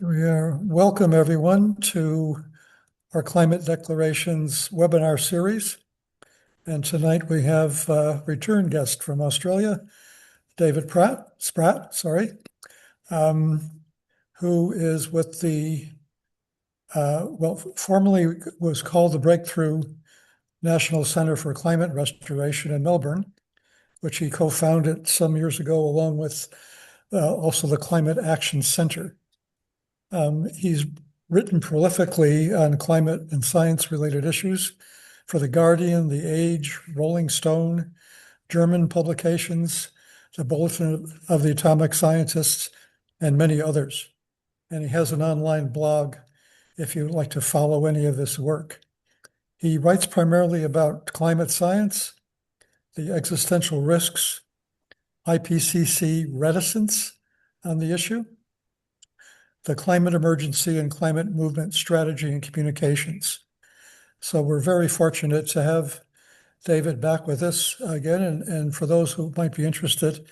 Welcome everyone to our Climate Declarations webinar series. And tonight we have a return guest from Australia, David Spratt, who is with formerly was called the Breakthrough National Center for Climate Restoration in Melbourne, which he co-founded some years ago, along with also the Climate Action Center. He's written prolifically on climate and science-related issues for The Guardian, The Age, Rolling Stone, German publications, the Bulletin of the Atomic Scientists, and many others. And he has an online blog if you'd like to follow any of this work. He writes primarily about climate science, the existential risks, IPCC reticence on the issue, the climate emergency and climate movement strategy and communications. So we're very fortunate to have David back with us again. And for those who might be interested,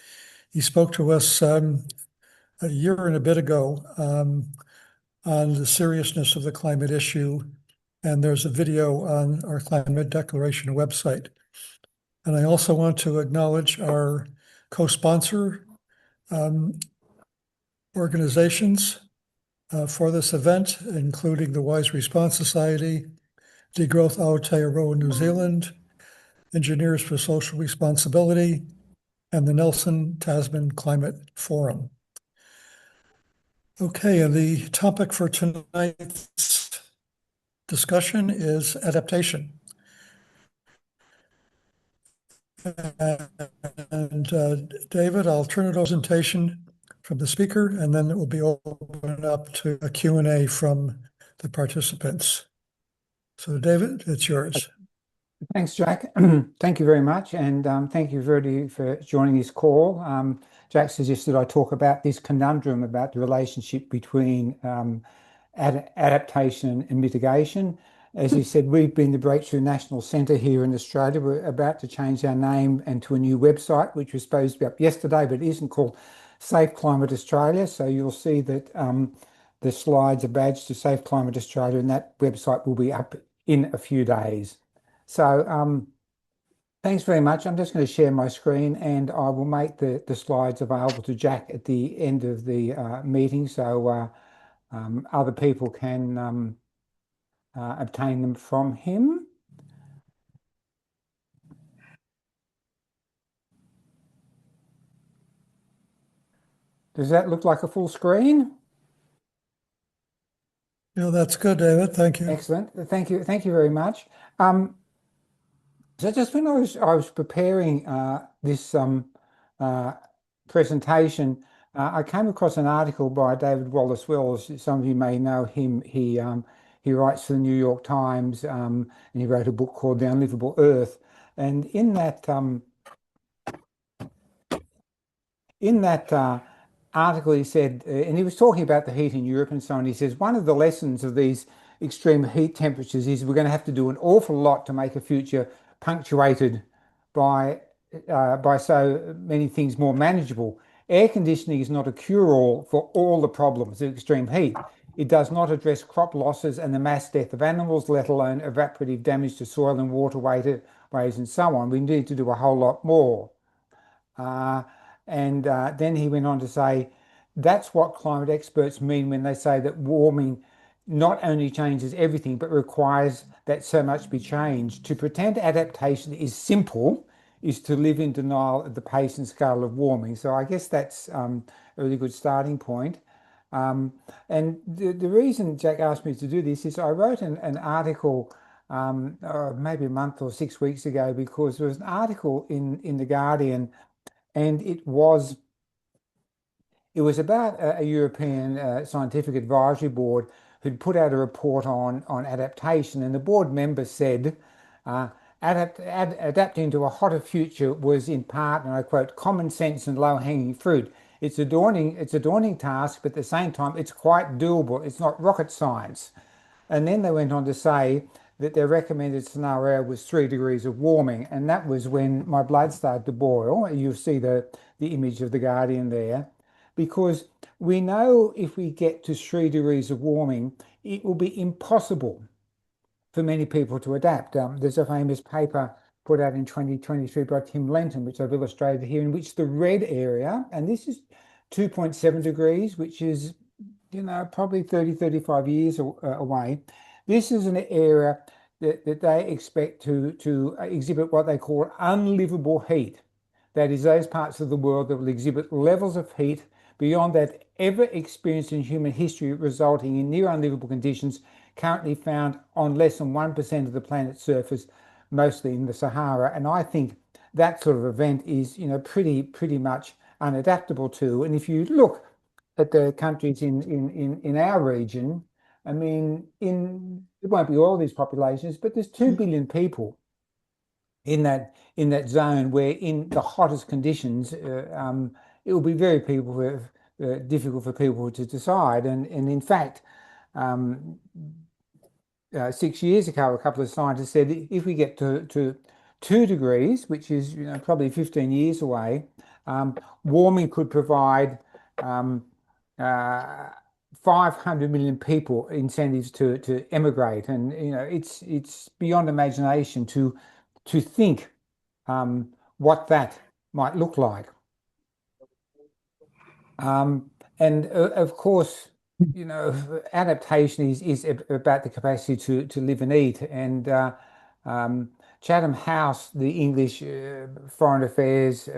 he spoke to us a year and a bit ago on the seriousness of the climate issue. And there's a video on our Climate Declaration website. And I also want to acknowledge our co-sponsor organizations for this event, including the Wise Response Society, Degrowth Aotearoa New Zealand, Engineers for Social Responsibility, and the Nelson Tasman Climate Forum. Okay, and the topic for tonight's discussion is adaptation. And David, I'll turn it over to presentation from the speaker, and then it will be opened up to a Q&A from the participants. So David, it's yours. Thanks, Jack. Thank you very much. And thank you everybody for joining this call. Jack suggested I talk about this conundrum about the relationship between adaptation and mitigation. As you said, we've been the Breakthrough National Centre here in Australia. We're about to change our name and to a new website, which was supposed to be up yesterday, but it isn't, called Safe Climate Australia. So you'll see that the slides are badged to Safe Climate Australia, and that website will be up in a few days. So thanks very much. I'm just going to share my screen, and I will make the slides available to Jack at the end of the meeting, so other people can obtain them from him. Does that look like a full screen? Yeah, that's good, David. Thank you. Excellent. Thank you. Thank you very much. So just when I was preparing this presentation, I came across an article by David Wallace-Wells. Some of you may know him. He writes for the New York Times, and he wrote a book called The Unlivable Earth. And in that article, he said, and he was talking about the heat in Europe and so on. He says one of the lessons of these extreme heat temperatures is we're going to have to do an awful lot to make a future punctuated by so many things more manageable. Air conditioning is not a cure-all for all the problems of extreme heat. It does not address crop losses and the mass death of animals, let alone evaporative damage to soil and waterways and so on. We need to do a whole lot more. And then he went on to say, that's what climate experts mean when they say that warming not only changes everything, but requires that so much be changed. To pretend adaptation is simple is to live in denial of the pace and scale of warming. So I guess that's a really good starting point. And the reason Jack asked me to do this is I wrote an article maybe a month or 6 weeks ago, because there was an article in The Guardian, and it was about a European Scientific Advisory Board who'd put out a report on adaptation, and the board member said adapting to a hotter future was in part, and I quote, common sense and low-hanging fruit. It's a daunting task, but at the same time it's quite doable. It's not rocket science. And then they went on to say that their recommended scenario was 3 degrees of warming, and that was when my blood started to boil. You'll see the image of The Guardian there. because we know if we get to 3 degrees of warming, it will be impossible for many people to adapt. There's a famous paper put out in 2023 by Tim Lenton, which I've illustrated here, in which the red area, and this is 2.7 degrees, which is, probably 30, 35 years away. This is an area that they expect to exhibit what they call unlivable heat. That is, those parts of the world that will exhibit levels of heat beyond that ever experienced in human history, resulting in near unlivable conditions currently found on less than 1% of the planet's surface, mostly in the Sahara. And I think that sort of event is, pretty much unadaptable to. And if you look at the countries in our region, I mean, it won't be all these populations, but there's 2 billion people in that zone where, in the hottest conditions, it will be very difficult for people to decide. And in fact, 6 years ago, a couple of scientists said if we get to 2 degrees, which is probably 15 years away, warming could provide 500 million people incentives to emigrate. And it's beyond imagination to think what that might look like. And of course, adaptation is about the capacity to live and eat. And Chatham House, the English Foreign Affairs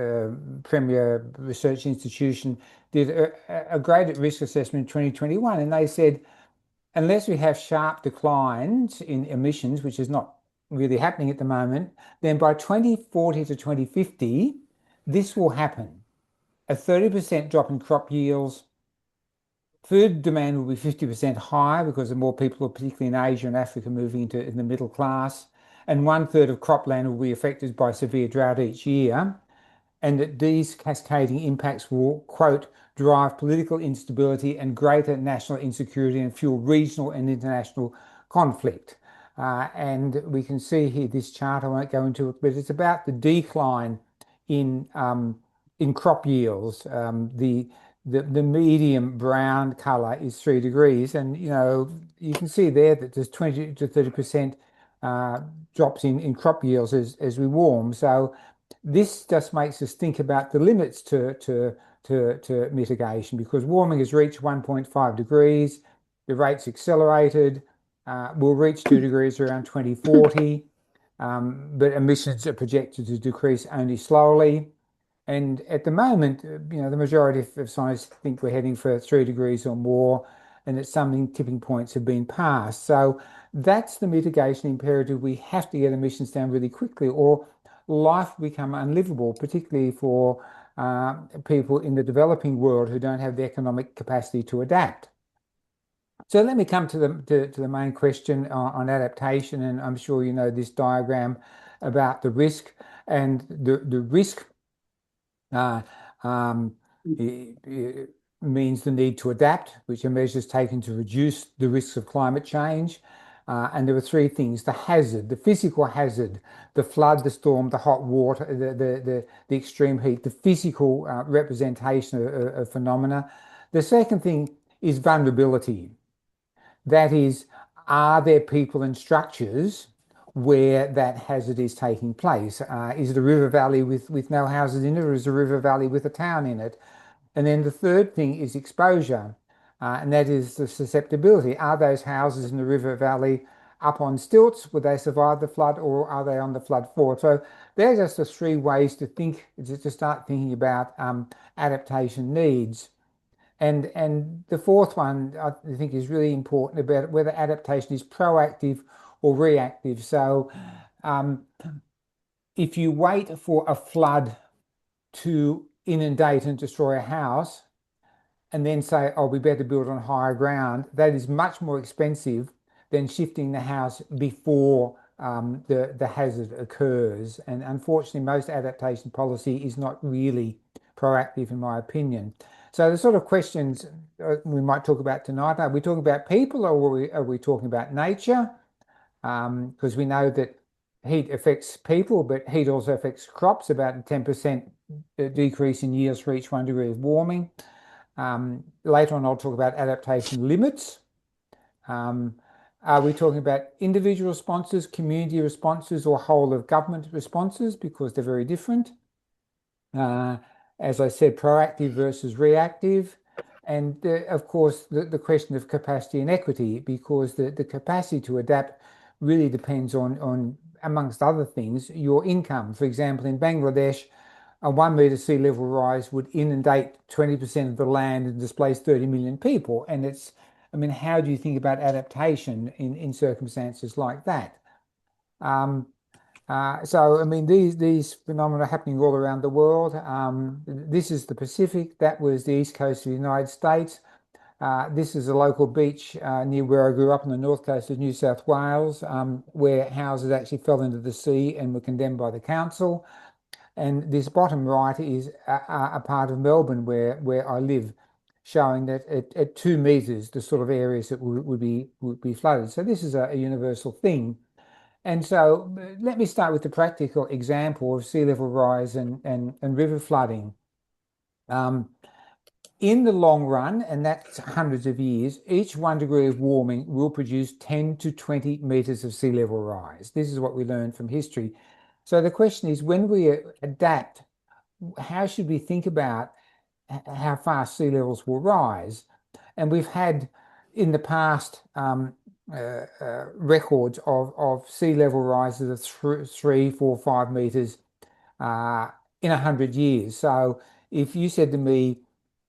premier research institution, did a great risk assessment in 2021, and they said, unless we have sharp declines in emissions, which is not really happening at the moment, then by 2040 to 2050, this will happen. A 30% drop in crop yields. Food demand will be 50% higher because the more people, particularly in Asia and Africa, moving into the middle class. And 1/3 of cropland will be affected by severe drought each year. And that these cascading impacts will, quote, drive political instability and greater national insecurity and fuel regional and international conflict. And we can see here this chart, I won't go into it, but it's about the decline in crop yields. The medium brown color is 3 degrees, and you can see there that there's 20 to 30% drops in crop yields as we warm. So this just makes us think about the limits to mitigation, because warming has reached 1.5 degrees, the rate's accelerated, will reach 2 degrees around 2040, but emissions are projected to decrease only slowly. And at the moment, the majority of scientists think we're heading for 3 degrees or more, and that some tipping points have been passed. So that's the mitigation imperative. We have to get emissions down really quickly, or life will become unlivable, particularly for people in the developing world who don't have the economic capacity to adapt. So let me come to the main question on adaptation, and I'm sure you know this diagram about the risk. And the risk it means the need to adapt, which are measures taken to reduce the risks of climate change. And there are 3 things: the hazard, the physical hazard, the flood, the storm, the hot water, the extreme heat, the physical representation of phenomena. The second thing is vulnerability. That is, are there people and structures where that hazard is taking place? Is it a river valley with no houses in it, or is it a river valley with a town in it? And then the third thing is exposure, and that is the susceptibility. Are those houses in the river valley up on stilts? Would they survive the flood, or are they on the flood floor? So there's just the 3 ways to think, to start thinking about adaptation needs. And the fourth one I think is really important, about whether adaptation is proactive or reactive. So if you wait for a flood to inundate and destroy a house and then say, oh, we better build on higher ground, that is much more expensive than shifting the house before the hazard occurs. And unfortunately, most adaptation policy is not really proactive, in my opinion. So the sort of questions we might talk about tonight: are we talking about people, or are we talking about nature? Because we know that heat affects people, but heat also affects crops. About a 10% decrease in yields for each 1 degree of warming. Later on, I'll talk about adaptation limits. Are we talking about individual responses, community responses, or whole of government responses? Because they're very different. As I said, proactive versus reactive. And of course, the question of capacity and equity, because the capacity to adapt really depends on, amongst other things, your income. For example, in Bangladesh, a 1 meter sea level rise would inundate 20% of the land and displace 30 million people. And I mean, how do you think about adaptation in circumstances like that? So, I mean, these phenomena are happening all around the world. This is the Pacific. That was the east coast of the United States. This is a local beach near where I grew up on the north coast of New South Wales, where houses actually fell into the sea and were condemned by the council. And this bottom right is a part of Melbourne where I live, showing that at 2 meters, the sort of areas that would be flooded. So this is a universal thing. And so let me start with the practical example of sea level rise and river flooding. In the long run, and that's hundreds of years, each 1 degree of warming will produce 10 to 20 meters of sea level rise. This is what we learned from history. So the question is, when we adapt, how should we think about how fast sea levels will rise? And we've had in the past records of sea level rises of 3, 4, 5 meters in 100 years. So if you said to me,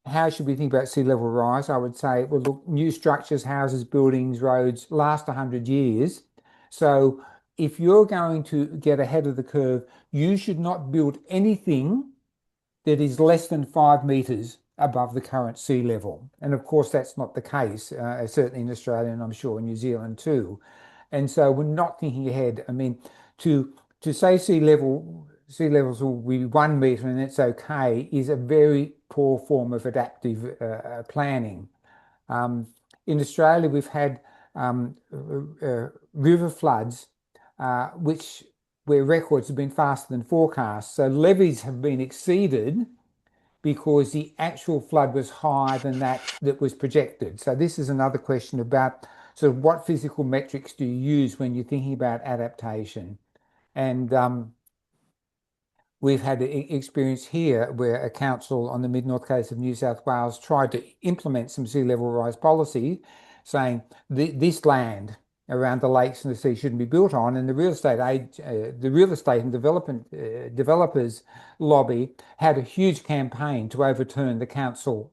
how should we think about sea level rise? I would say, well, look, new structures, houses, buildings, roads last 100 years. So if you're going to get ahead of the curve, you should not build anything that is less than 5 meters above the current sea level. And of course, that's not the case, certainly in Australia, and I'm sure in New Zealand too. And so we're not thinking ahead. I mean, to say sea levels will be 1 meter and it's okay is a very poor form of adaptive planning. In Australia, we've had river floods, where records have been faster than forecast. So levees have been exceeded because the actual flood was higher than that was projected. So this is another question about sort of what physical metrics do you use when you're thinking about adaptation. And we've had experience here where a council on the mid-north coast of New South Wales tried to implement some sea level rise policy, saying this land around the lakes and the sea shouldn't be built on, and the real estate and developers lobby had a huge campaign to overturn the council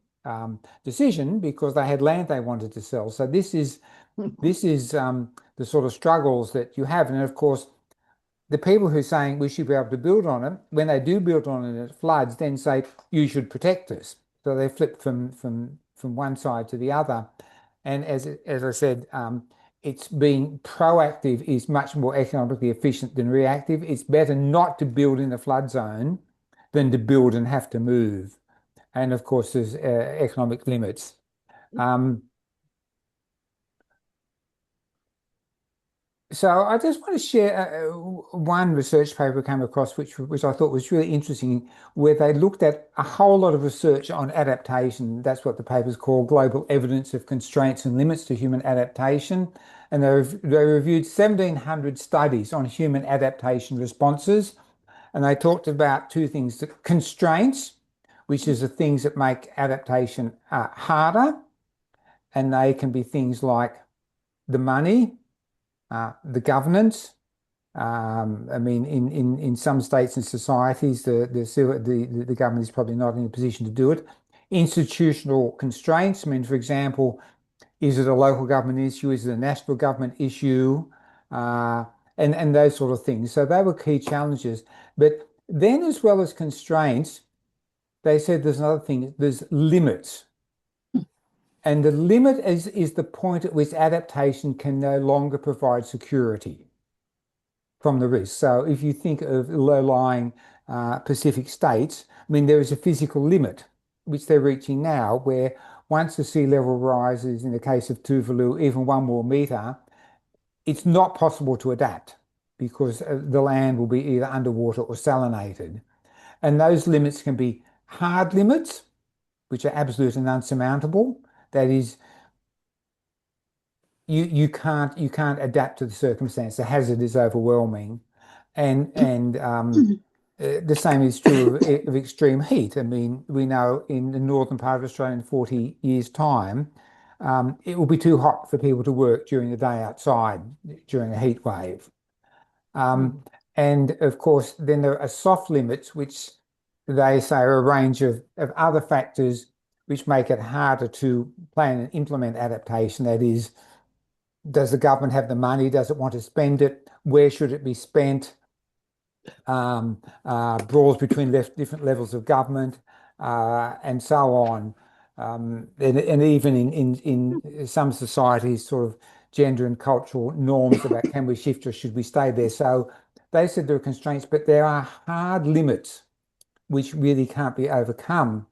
decision because they had land they wanted to sell. So this is the sort of struggles that you have, and of course, the people who are saying we should be able to build on it, when they do build on it and it floods, then say you should protect us. So they flip from one side to the other, and as I said. It's being proactive is much more economically efficient than reactive. It's better not to build in a flood zone than to build and have to move. And of course, there's economic limits. So I just want to share one research paper I came across, which I thought was really interesting, where they looked at a whole lot of research on adaptation. That's what the paper's called, Global Evidence of Constraints and Limits to Human Adaptation. And they reviewed 1,700 studies on human adaptation responses. And they talked about two things, the constraints, which is the things that make adaptation harder. And they can be things like the money, the governance. I mean, in some states and societies, the government is probably not in a position to do it. Institutional constraints. I mean, for example, is it a local government issue? Is it a national government issue? And those sort of things. So they were key challenges. But then, as well as constraints, they said there's another thing. There's limits. And the limit is the point at which adaptation can no longer provide security from the risk. So if you think of low-lying Pacific states, I mean, there is a physical limit, which they're reaching now, where once the sea level rises, in the case of Tuvalu, even 1 more meter, it's not possible to adapt because the land will be either underwater or salinated. And those limits can be hard limits, which are absolute and unsurmountable. That is, you can't adapt to the circumstance. The hazard is overwhelming, and the same is true of extreme heat. I mean, we know in the northern part of Australia in 40 years' time, it will be too hot for people to work during the day outside during a heat wave. And of course, then there are soft limits, which they say are a range of other factors which make it harder to plan and implement adaptation. That is, does the government have the money? Does it want to spend it? Where should it be spent? Brawls between different levels of government, and so on. And even in some societies, sort of gender and cultural norms about can we shift or should we stay there. So they said there are constraints, but there are hard limits which really can't be overcome.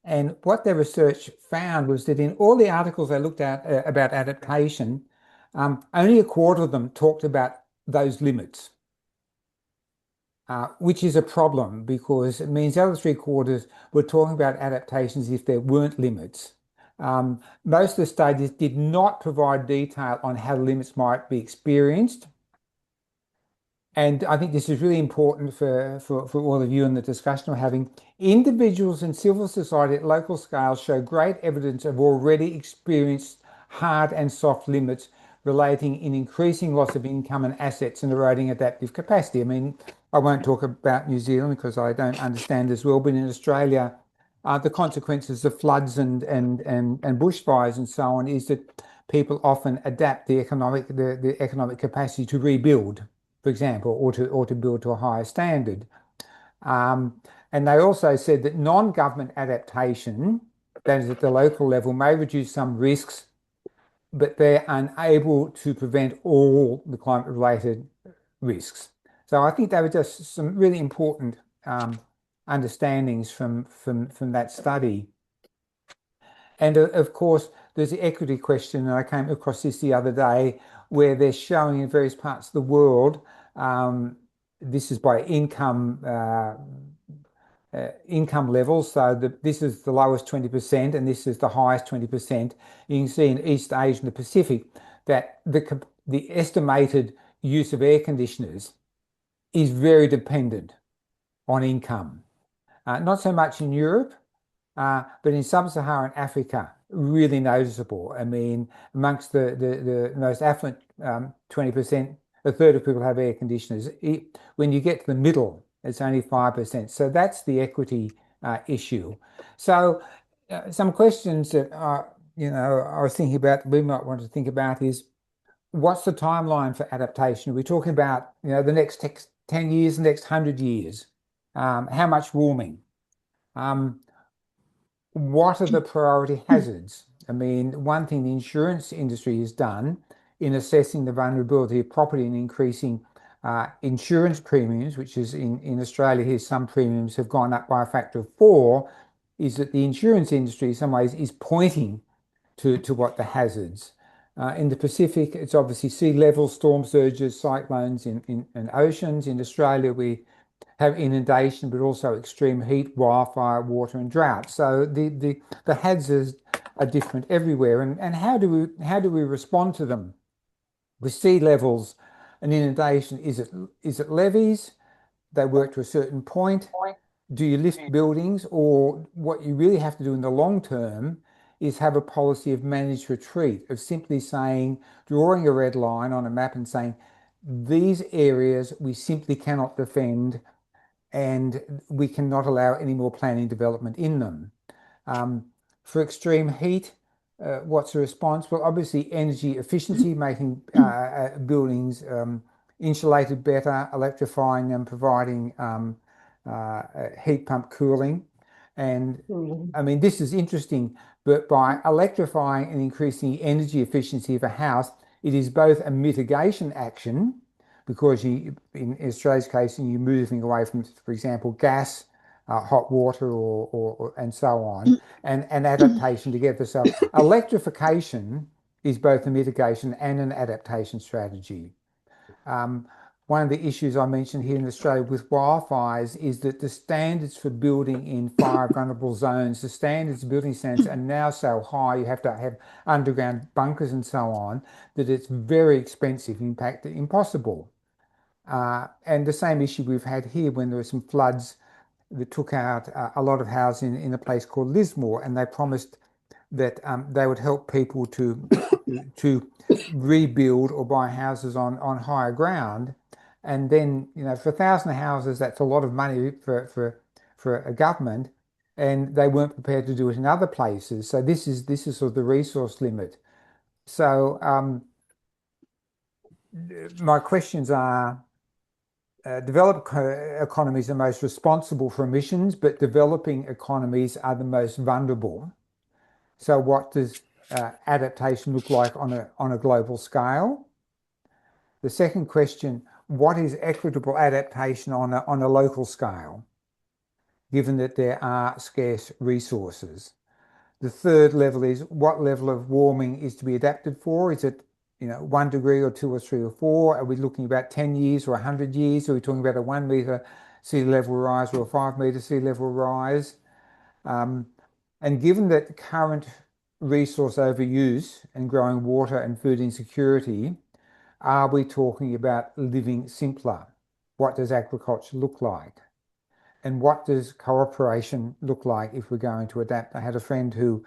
And what their research found was that in all the articles they looked at about adaptation, only a quarter of them talked about those limits. Which is a problem because it means the other three quarters were talking about adaptations if there weren't limits. Most of the studies did not provide detail on how the limits might be experienced. And I think this is really important for all of you in the discussion we're having. Individuals in civil society at local scales show great evidence of already experienced hard and soft limits relating in increasing loss of income and assets and eroding adaptive capacity. I mean, I won't talk about New Zealand because I don't understand as well, but in Australia, the consequences of floods and bushfires and so on is that people often adapt the economic capacity to rebuild, for example, or to build to a higher standard. And they also said that non-government adaptation, that is at the local level, may reduce some risks, but they're unable to prevent all the climate-related risks. So I think they were just some really important understandings from that study. And of course, there's the equity question, and I came across this the other day, where they're showing in various parts of the world, this is by income levels. So this is the lowest 20%, and this is the highest 20%. You can see in East Asia and the Pacific that the estimated use of air conditioners is very dependent on income. Not so much in Europe, but in sub-Saharan Africa, really noticeable. I mean, amongst the most affluent 20%, a third of people have air conditioners. When you get to the middle, it's only 5%. So that's the equity issue. So some questions that I was thinking about, we might want to think about is, what's the timeline for adaptation? Are we talking about, the next 10 years, the next 100 years? How much warming? What are the priority hazards? I mean, one thing the insurance industry has done in assessing the vulnerability of property and increasing insurance premiums, which is in Australia here, some premiums have gone up by a factor of 4, is that the insurance industry in some ways is pointing to what the hazards. In the Pacific, it's obviously sea level, storm surges, cyclones in oceans. In Australia, we have inundation, but also extreme heat, wildfire, water, and drought. So the hazards are different everywhere. And how do we respond to them? With sea levels and inundation, is it levees? They work to a certain point. Do you lift buildings? Or what you really have to do in the long term is have a policy of managed retreat, of simply saying, drawing a red line on a map and saying, these areas we simply cannot defend and we cannot allow any more planning development in them. For extreme heat, what's the response? Well, obviously energy efficiency, making buildings insulated better, electrifying them, providing heat pump cooling. And I mean, this is interesting, but by electrifying and increasing the energy efficiency of a house, it is both a mitigation action, because in Australia's case, you're moving away from, for example, gas, hot water, or and so on, and adaptation together. So electrification is both a mitigation and an adaptation strategy. one of the issues I mentioned here in Australia with wildfires is that the standards for building in fire vulnerable zones, the standards, building standards are now so high, you have to have underground bunkers and so on, that it's very expensive, in fact, impossible. And the same issue we've had here when there were some floods that took out a lot of housing in a place called Lismore, and they promised that they would help people to rebuild or buy houses on higher ground. And then, for 1,000 houses, that's a lot of money for a government, and they weren't prepared to do it in other places. So this is sort of the resource limit. So my questions are, developed economies are most responsible for emissions, but developing economies are the most vulnerable. So what does adaptation look like on a global scale? The second question, what is equitable adaptation on a local scale, given that there are scarce resources? The third level is, what level of warming is to be adapted for? Is it 1 degree or 2 or 3 or 4? Are we looking about 10 years or 100 years? Are we talking about a 1 metre sea level rise or a 5 metre sea level rise? And given that current resource overuse and growing water and food insecurity, are we talking about living simpler? What does agriculture look like? And what does cooperation look like if we're going to adapt? I had a friend who,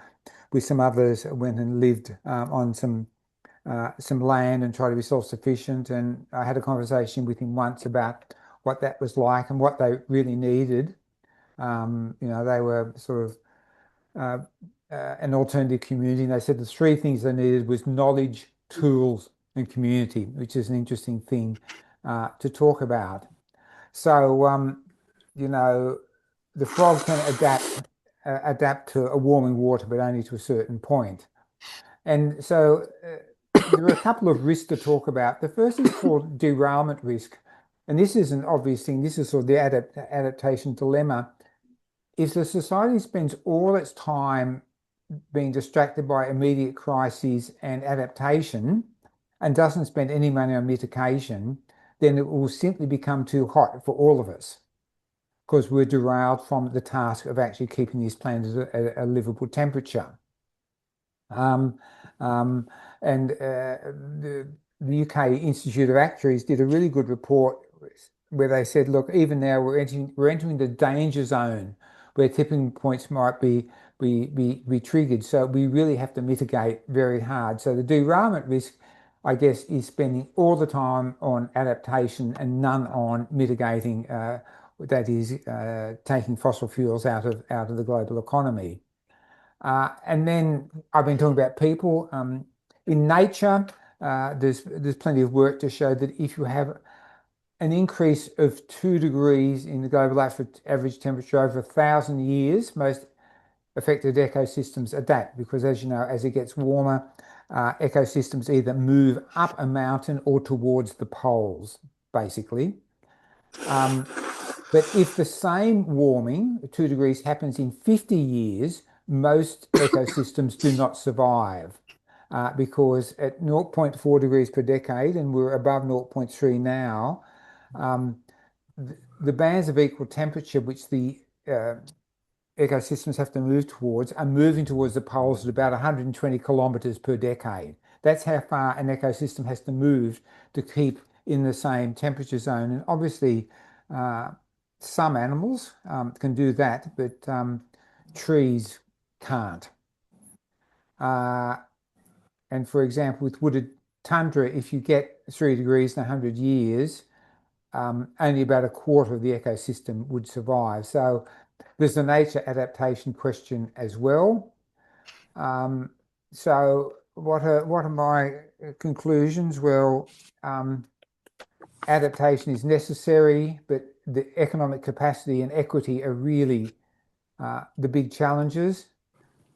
with some others, went and lived on some land and tried to be self-sufficient. And I had a conversation with him once about what that was like and what they really needed. They were sort of an alternative community, and they said the three things they needed was knowledge, tools, and community, which is an interesting thing to talk about. So, the frog can adapt to a warming water, but only to a certain point. And so there are a couple of risks to talk about. The first is called derailment risk. And this is an obvious thing. This is sort of the adaptation dilemma. If the society spends all its time being distracted by immediate crises and adaptation and doesn't spend any money on mitigation, then it will simply become too hot for all of us because we're derailed from the task of actually keeping this planet at a livable temperature. And the UK Institute of Actuaries did a really good report where they said, look, even now we're entering the danger zone where tipping points might be triggered. So we really have to mitigate very hard. So the derailment risk, I guess, is spending all the time on adaptation and none on mitigating, that is, taking fossil fuels out of the global economy. And then I've been talking about people. In nature, there's plenty of work to show that if you have an increase of 2 degrees in the global average temperature over 1,000 years, most affected ecosystems adapt because, as you know, as it gets warmer, ecosystems either move up a mountain or towards the poles, basically. But if the same warming, 2 degrees, happens in 50 years, most ecosystems do not survive because at 0.4 degrees per decade, and we're above 0.3 now, the bands of equal temperature which the ecosystems have to move towards are moving towards the poles at about 120 kilometers per decade. That's how far an ecosystem has to move to keep in the same temperature zone. And obviously, some animals can do that, but trees can't. And for example, with wooded tundra, if you get 3 degrees in 100 years, only about a quarter of the ecosystem would survive. So there's a nature adaptation question as well. So what are my conclusions? Well, adaptation is necessary, but the economic capacity and equity are really the big challenges.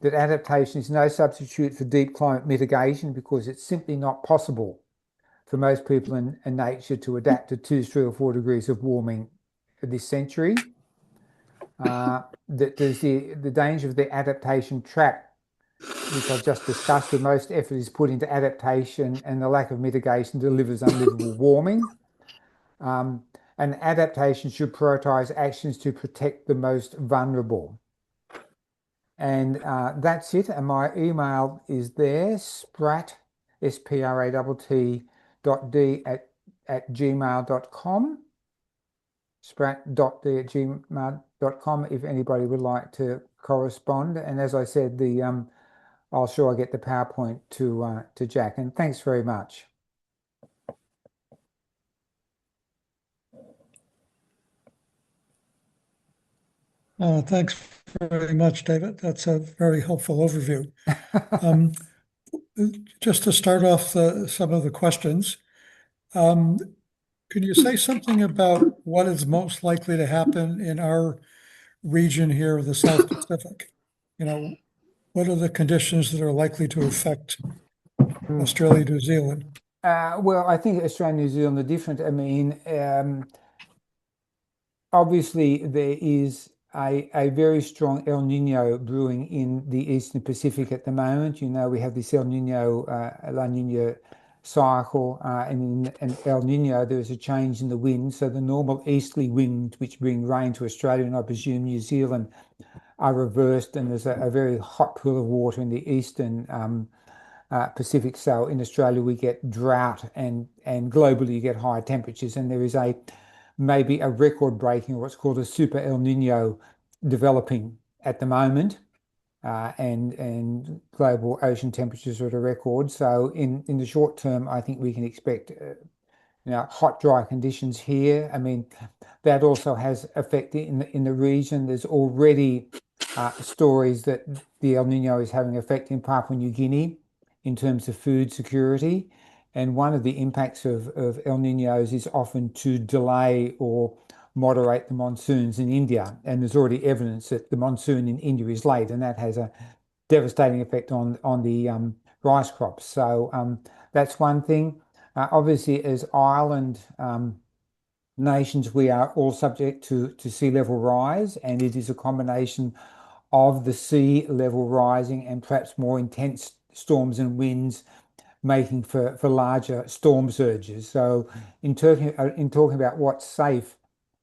That adaptation is no substitute for deep climate mitigation because it's simply not possible for most people in nature to adapt to 2, 3 or 4 degrees of warming this century. That there's the danger of the adaptation trap, which I've just discussed, where most effort is put into adaptation and the lack of mitigation delivers unlivable warming. An adaptation should prioritize actions to protect the most vulnerable. And that's it. And my email is there, Spratt, Spratt .d at gmail.com. Spratt.d@gmail.com if anybody would like to correspond. And as I said, I'll sure I get the PowerPoint to Jack. And thanks very much. Thanks very much, David. That's a very helpful overview. Just to start off some of the questions, can you say something about what is most likely to happen in our region here, the South Pacific? What are the conditions that are likely to affect Australia, New Zealand? Well, I think Australia and New Zealand are different. I mean, obviously there is a very strong El Nino brewing in the Eastern Pacific at the moment. We have this El Nino, La Nina cycle, and in El Nino there is a change in the wind. So the normal easterly wind, which bring rain to Australia and I presume New Zealand, are reversed, and there's a very hot pool of water in the Eastern Pacific. So in Australia we get drought, and globally you get higher temperatures, and there is maybe a record breaking, or what's called a super El Nino, developing at the moment, and global ocean temperatures are at a record. So in the short term, I think we can expect hot, dry conditions here. I mean, that also has effect in the region. There's already stories that the El Nino is having effect in Papua New Guinea in terms of food security. And one of the impacts of El Ninos is often to delay or moderate the monsoons in India. And there's already evidence that the monsoon in India is late, and that has a devastating effect on the rice crops. So that's one thing. Obviously, as island nations, we are all subject to sea level rise, and it is a combination of the sea level rising and perhaps more intense storms and winds making for larger storm surges. So in talking about what's safe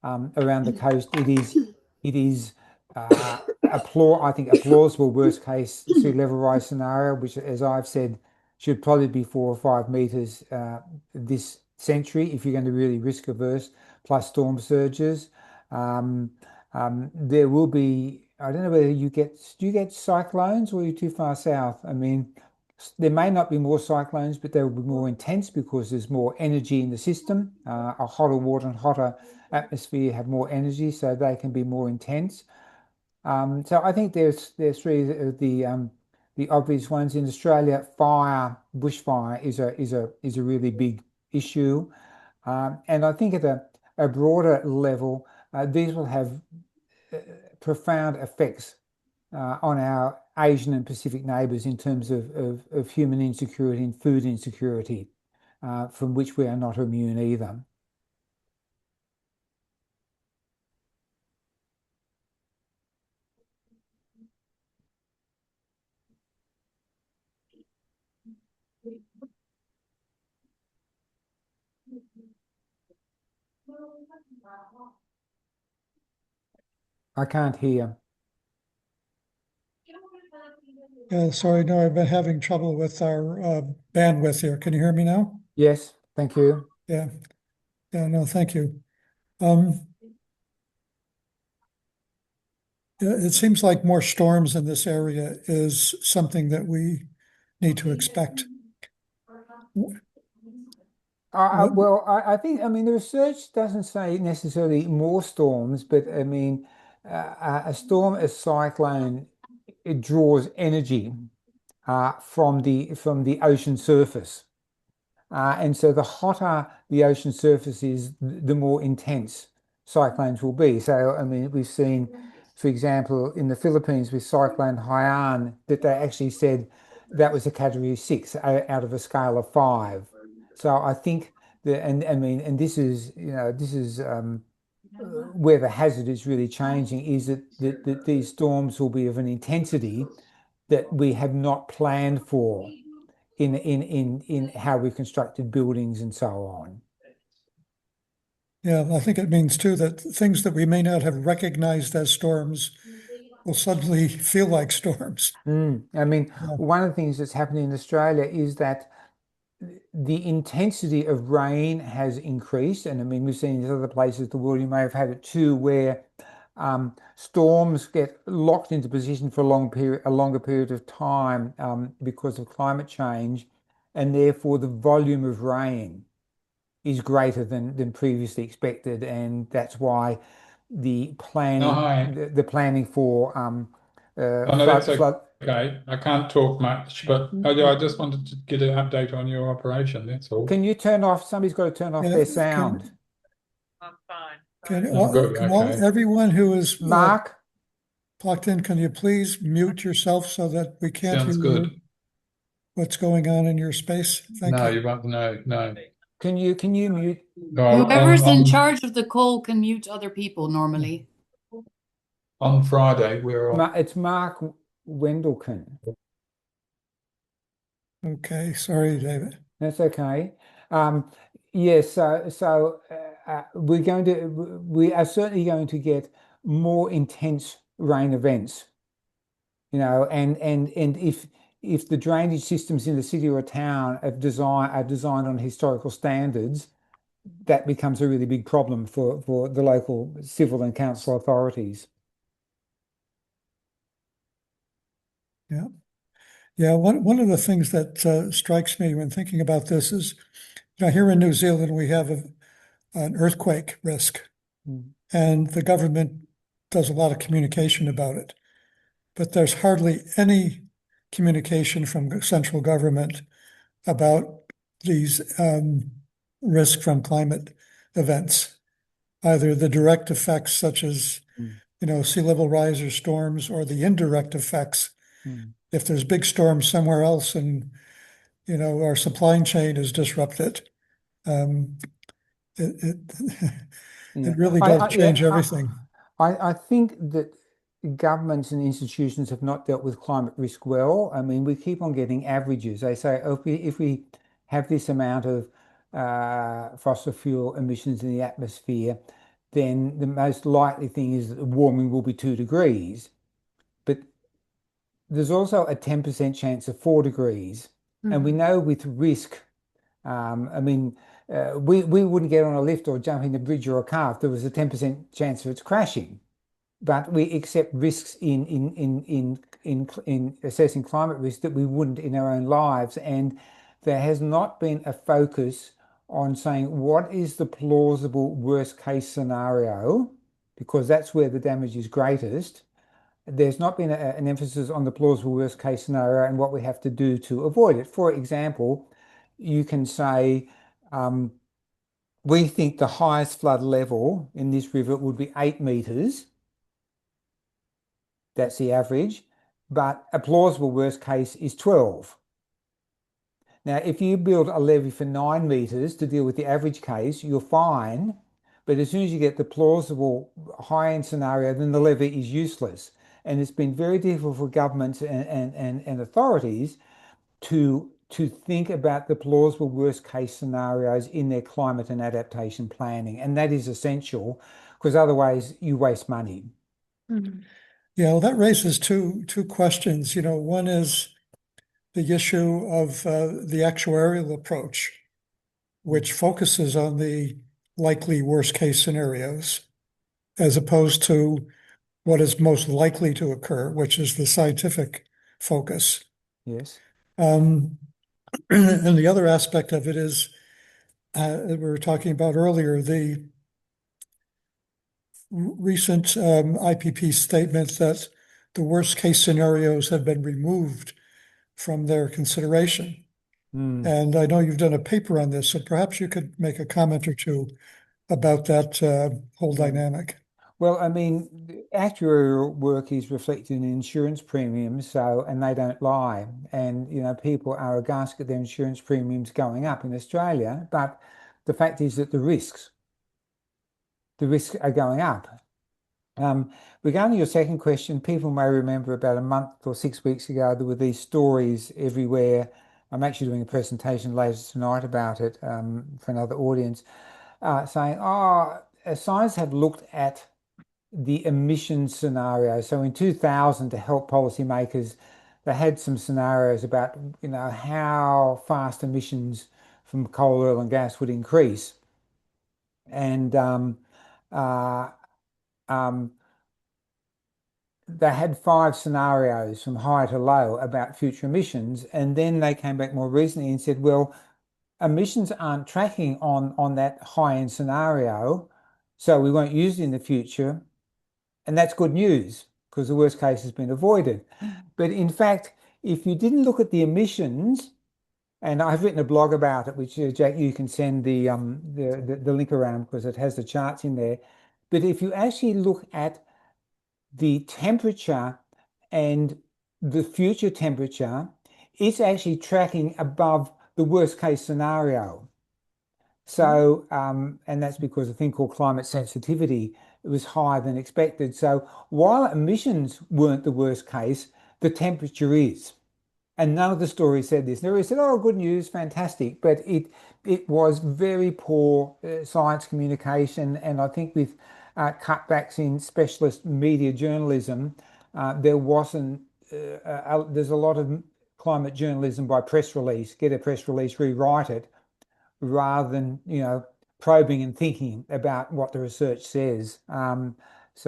around the coast, it is I think a plausible worst case sea level rise scenario, which, as I've said, should probably be 4 or 5 meters this century if you're going to really risk averse, plus storm surges. There will be, I don't know whether do you get cyclones, or are you too far south? I mean, there may not be more cyclones, but they will be more intense because there's more energy in the system. A hotter water and hotter atmosphere have more energy, so they can be more intense. So I think there's three of the obvious ones. In Australia, bushfire is a really big issue, and I think at a broader level, these will have profound effects on our Asian and Pacific neighbours in terms of human insecurity and food insecurity, from which we are not immune either. I can't hear. Sorry, no, I've been having trouble with our bandwidth here. Can you hear me now? Yes, thank you. Yeah, no, thank you. It seems like more storms in this area is something that we need to expect. Well, I think, I mean, the research doesn't say necessarily more storms, but I mean, a storm, a cyclone, it draws energy from the ocean surface. And so the hotter the ocean surface is, the more intense cyclones will be. So, I mean, we've seen, for example, in the Philippines with Cyclone Haiyan, that they actually said that was a category 6 out of a scale of 5. So I think that, and I mean, and this is, where the hazard is really changing, is that these storms will be of an intensity that we have not planned for in how we've constructed buildings and so on. Yeah, I think it means too that things that we may not have recognized as storms will suddenly feel like storms. I mean, Yeah. one of the things that's happening in Australia is that the intensity of rain has increased. And I mean, we've seen in other places of the world, you may have had it too, where storms get locked into position for a longer period of time because of climate change, and therefore the volume of rain is greater than previously expected, and that's why the Oh, planning hi. the planning for Oh, no, that's flood. okay. I can't talk much, but I just wanted to get an update on your operation, that's all. Can you turn off? Somebody's got to turn off Yeah, their sound. Oh, good, can okay. everyone who is Mark, plugged in, can you please mute yourself so that we can't hear Sounds good. what's going on in your space? Thank No, you. you won't, no. can you mute? No, Whoever's in charge of the call can mute other people normally. on Friday, we're off. It's Mark Wendelken. Okay, sorry, David. That's okay. Yes, we are certainly going to get more intense rain events, and if the drainage systems in the city or a town are designed on historical standards, that becomes a really big problem for the local civil and council authorities. Yeah. Yeah, one of the things that strikes me when thinking about this is, here in New Zealand, we have an earthquake risk, and the government does a lot of communication about it. But there's hardly any communication from central government about these risks from climate events, either the direct effects such as, sea level rise or storms, or the indirect effects. If there's big storms somewhere else and, our supply chain is disrupted, um, it Yeah. it really does change everything. I think that governments and institutions have not dealt with climate risk well. I mean, we keep on getting averages. They say, oh, if we have this amount of fossil fuel emissions in the atmosphere, then the most likely thing is that warming will be 2 degrees. But there's also a 10% chance of 4 degrees. And we know with risk, I mean, we wouldn't get on a lift or jump in a bridge or a car if there was a 10% chance of its crashing. But we accept risks in assessing climate risk that we wouldn't in our own lives. And there has not been a focus on saying what is the plausible worst case scenario, because that's where the damage is greatest. There's not been an emphasis on the plausible worst case scenario and what we have to do to avoid it. For example, you can say, we think the highest flood level in this river would be 8 meters. That's the average, but a plausible worst case is 12. Now, if you build a levee for 9 meters to deal with the average case, you're fine. But as soon as you get the plausible high-end scenario, then the levee is useless. And it's been very difficult for governments and authorities to think about the plausible worst case scenarios in their climate and adaptation planning. And that is essential, because otherwise you waste money. Yeah, well, that raises two questions. One is the issue of the actuarial approach, which focuses on the likely worst case scenarios, as opposed to what is most likely to occur, which is the scientific focus. Yes. And the other aspect of it is, we were talking about earlier, the recent IPP statement that the worst case scenarios have been removed from their consideration. And I know you've done a paper on this, so perhaps you could make a comment or two about that whole dynamic. Well, I mean, actuarial work is reflected in insurance premiums, and they don't lie. And, people are aghast at their insurance premiums going up in Australia, but the fact is that the risks are going up. Regarding your second question, people may remember about a month or 6 weeks ago, there were these stories everywhere. I'm actually doing a presentation later tonight about it for another audience, saying, oh, scientists have looked at the emission scenario. So in 2000, to help policymakers, they had some scenarios about, how fast emissions from coal, oil, and gas would increase. And uh, um, they had 5 scenarios from high to low about future emissions. And then they came back more recently and said, well, emissions aren't tracking on that high-end scenario, so we won't use it in the future. And that's good news because the worst case has been avoided. But in fact, if you didn't look at the emissions, and I've written a blog about it, which Jack, you can send the link around because it has the charts in there. But if you actually look at the temperature and the future temperature, it's actually tracking above the worst case scenario. So, and that's because a thing called climate sensitivity was higher than expected. So while emissions weren't the worst case, the temperature is. And none of the stories said this. Everybody said, oh, good news, fantastic. But it was very poor science communication. And I think with cutbacks in specialist media journalism, there's a lot of climate journalism by press release. Get a press release, rewrite it, rather than probing and thinking about what the research says. There's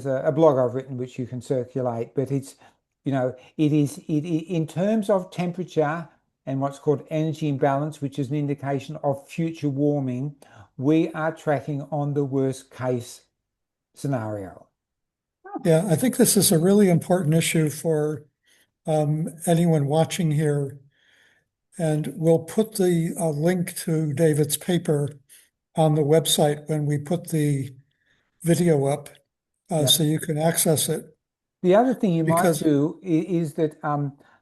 a blog I've written which you can circulate, but it's it is in terms of temperature and what's called energy imbalance, which is an indication of future warming. We are tracking on the worst case scenario. Yeah, I think this is a really important issue for anyone watching here. And we'll put the link to David's paper on the website when we put the video up, Yeah. so you can access it. The other thing you might Because- do is that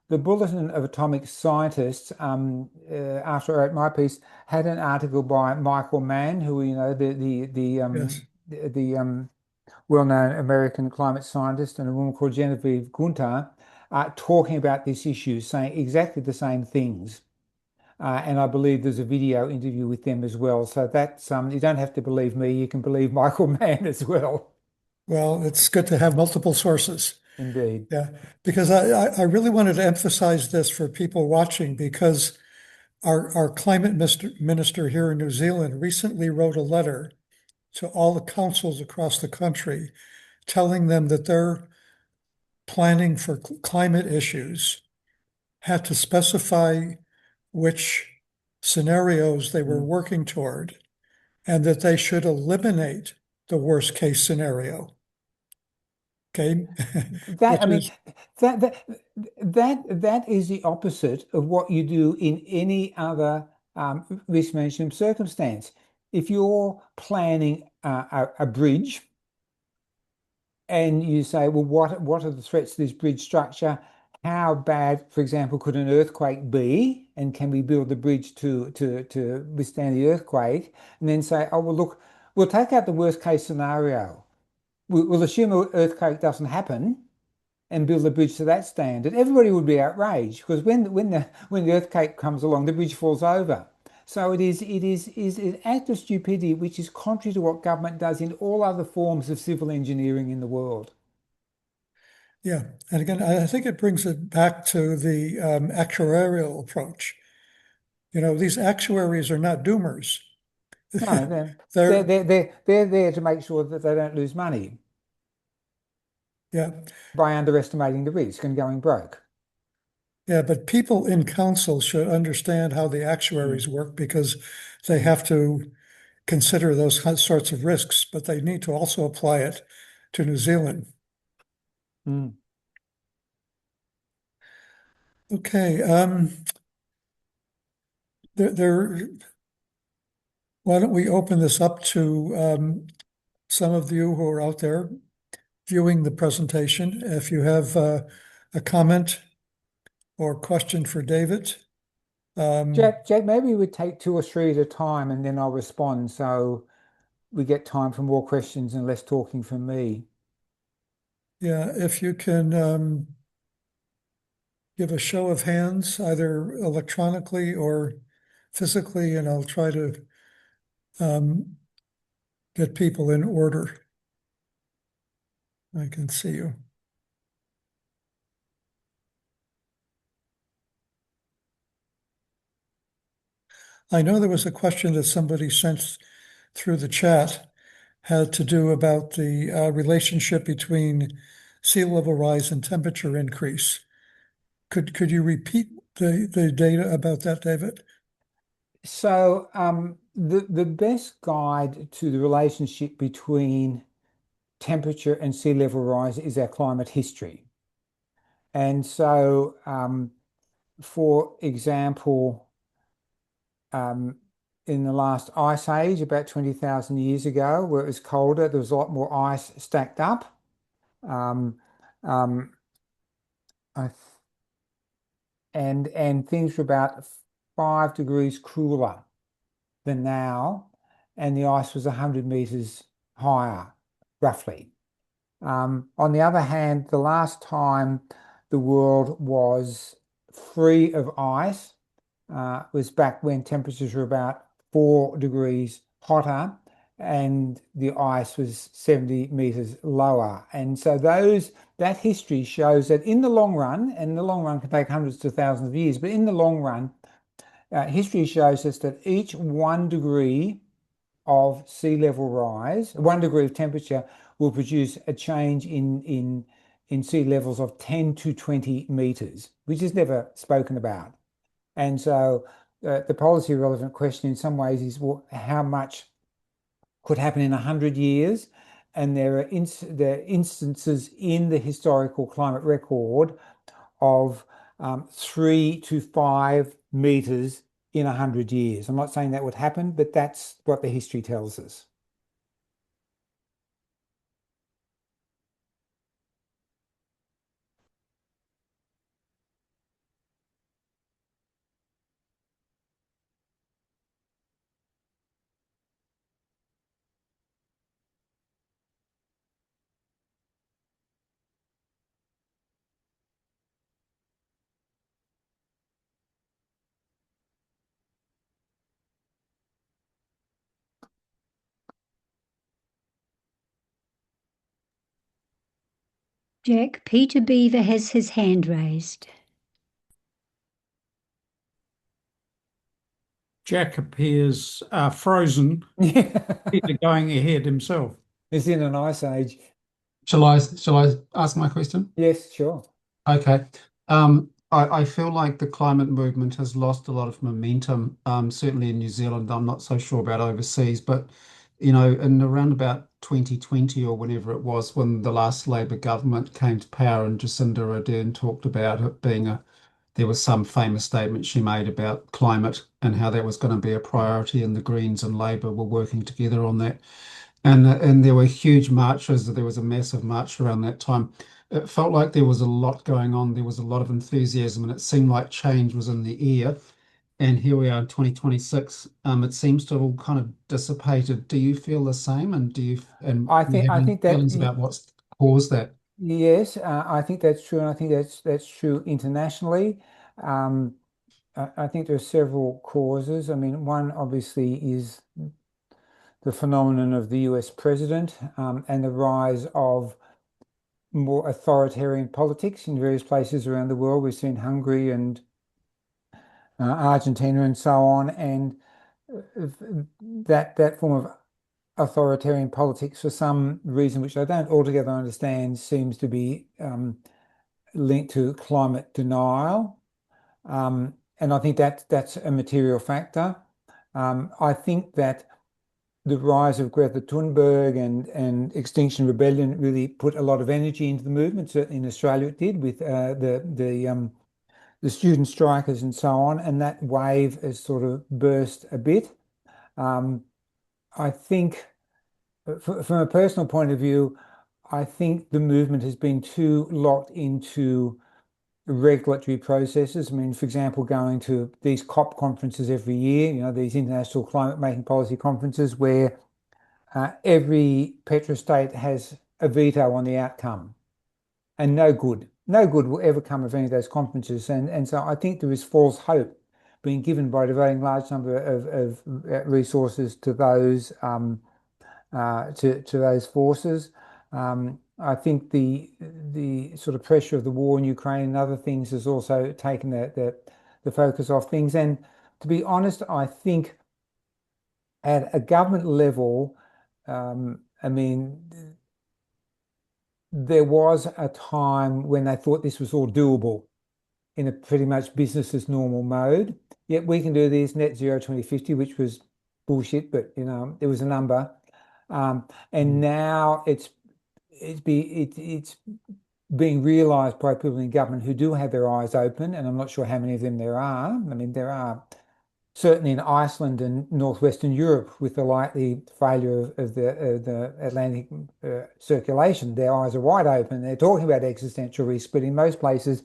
the Bulletin of Atomic Scientists, after I wrote my piece, had an article by Michael Mann, who Yes. the well-known American climate scientist, and a woman called Genevieve Gunter, talking about this issue, saying exactly the same things. And I believe there's a video interview with them as well. So that's you don't have to believe me; you can believe Michael Mann as well. Well, it's good to have multiple sources. Indeed. Yeah, because I really wanted to emphasize this for people watching, because our climate minister here in New Zealand recently wrote a letter to all the councils across the country, telling them that their planning for climate issues had to specify which scenarios they were working toward, and that they should eliminate the worst case scenario. Okay. That I mean, that is the opposite of what you do in any other risk management circumstance. If you're planning a bridge and you say, well, what are the threats to this bridge structure? How bad, for example, could an earthquake be? And can we build the bridge to withstand the earthquake? And then say, oh, well, look, we'll take out the worst case scenario. We'll assume an earthquake doesn't happen and build a bridge to that standard. Everybody would be outraged because when the earthquake comes along, the bridge falls over. So it is an act of stupidity which is contrary to what government does in all other forms of civil engineering in the world. Yeah, and again, I think it brings it back to the actuarial approach. These actuaries are not doomers. No, They're they're there to make sure that they don't lose money yeah, by underestimating the risk and going broke. yeah, but people in council should understand how the actuaries work, because they have to consider those sorts of risks, but they need to also apply it to New Zealand. Mm. Okay, why don't we open this up to some of you who are out there viewing the presentation? If you have a comment or question for David. Jack, maybe we take 2 or 3 at a time and then I'll respond so we get time for more questions and less talking from me. Yeah, if you can give a show of hands, either electronically or physically, and I'll try to get people in order. I can see you. I know there was a question that somebody sent through the chat, had to do about the relationship between sea level rise and temperature increase. Could you repeat the data about that, David? So the best guide to the relationship between temperature and sea level rise is our climate history. And so, for example, in the last ice age, about 20,000 years ago, where it was colder, there was a lot more ice stacked up. Um, um, and things were about 5 degrees cooler than now, and the ice was 100 meters higher, roughly. On the other hand, the last time the world was free of ice was back when temperatures were about 4 degrees hotter and the ice was 70 meters lower. And so that history shows that in the long run, and the long run can take hundreds to thousands of years, but in the long run, history shows us that each 1 degree of sea level rise, 1 degree of temperature will produce a change in sea levels of 10 to 20 meters, which is never spoken about. And so the policy relevant question in some ways is, well, how much could happen in 100 years? And there are instances in the historical climate record of 3 to 5 meters in 100 years. I'm not saying that would happen, but that's what the history tells us. Jack, Peter Beaver has his hand raised. Jack appears frozen, Peter going ahead himself. He's in an ice age. Shall I ask my question? Yes, sure. Okay. I feel like the climate movement has lost a lot of momentum, certainly in New Zealand. I'm not so sure about overseas, but in around about 2020 or whenever it was, when the last Labour government came to power and Jacinda Ardern talked about it being there was some famous statement she made about climate and how that was going to be a priority, and the Greens and Labour were working together on that. And there were huge marches. There was a massive march around that time. It felt like there was a lot going on. There was a lot of enthusiasm, and it seemed like change was in the air. And here we are in 2026. It seems to have all kind of dissipated. Do you feel the same? And do you I do you think have any that feelings about what's caused that? yes, I think that's true, and I think that's true internationally. I think there are several causes. I mean, one obviously is the phenomenon of the US president and the rise of more authoritarian politics in various places around the world. We've seen Hungary and Argentina and so on, and that form of authoritarian politics, for some reason which I don't altogether understand, seems to be linked to climate denial. And I think that's a material factor. I think that the rise of Greta Thunberg and Extinction Rebellion really put a lot of energy into the movement. Certainly in Australia it did, with the student strikers and so on, and that wave has sort of burst a bit. I think from a personal point of view, I think the movement has been too locked into regulatory processes. I mean, for example, going to these COP conferences every year, these international climate making policy conferences where every petrostate has a veto on the outcome, and no good will ever come of any of those conferences. And so I think there is false hope been given by devoting large number of resources to those to those forces. I think the sort of pressure of the war in Ukraine and other things has also taken the focus off things. And to be honest, I think at a government level, I mean, there was a time when they thought this was all doable in a pretty much business as normal mode. Yet we can do this net zero 2050, which was bullshit, but you know, it was a number. And now it's being realised by people in government who do have their eyes open, and I'm not sure how many of them there are. I mean, there are certainly in Iceland and northwestern Europe, with the likely failure of the Atlantic circulation, their eyes are wide open. They're talking about existential risk, but in most places,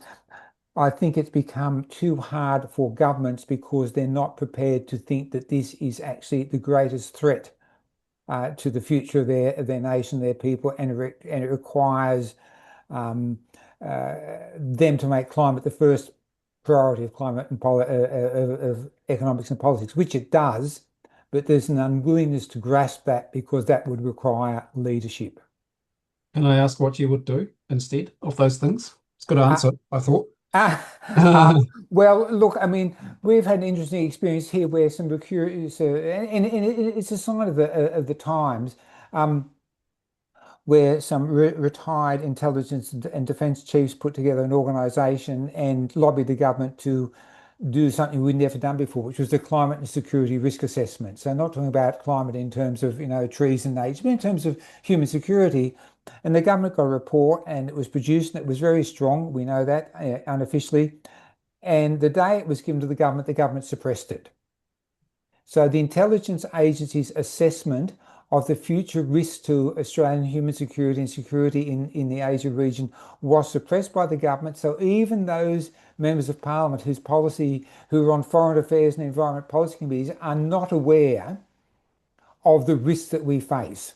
I think it's become too hard for governments because they're not prepared to think that this is actually the greatest threat to the future of their nation, their people, and it requires them to make climate the first priority of climate and of economics and politics, which it does, but there's an unwillingness to grasp that because that would require leadership. Can I ask what you would do instead of those things? It's a good answer, I thought. Well, look, I mean, we've had an interesting experience here where some recruiters, and it's a sign of the times, where some retired intelligence and defence chiefs put together an organisation and lobbied the government to do something we'd never done before, which was the climate and security risk assessment. So not talking about climate in terms of, you know, trees and nature, but in terms of human security. And the government got a report and it was produced and it was very strong. We know that unofficially. And the day it was given to the government suppressed it. So the intelligence agency's assessment of the future risks to Australian human security and security in the Asia region was suppressed by the government. So even those members of parliament who are on foreign affairs and environment policy committees are not aware of the risks that we face.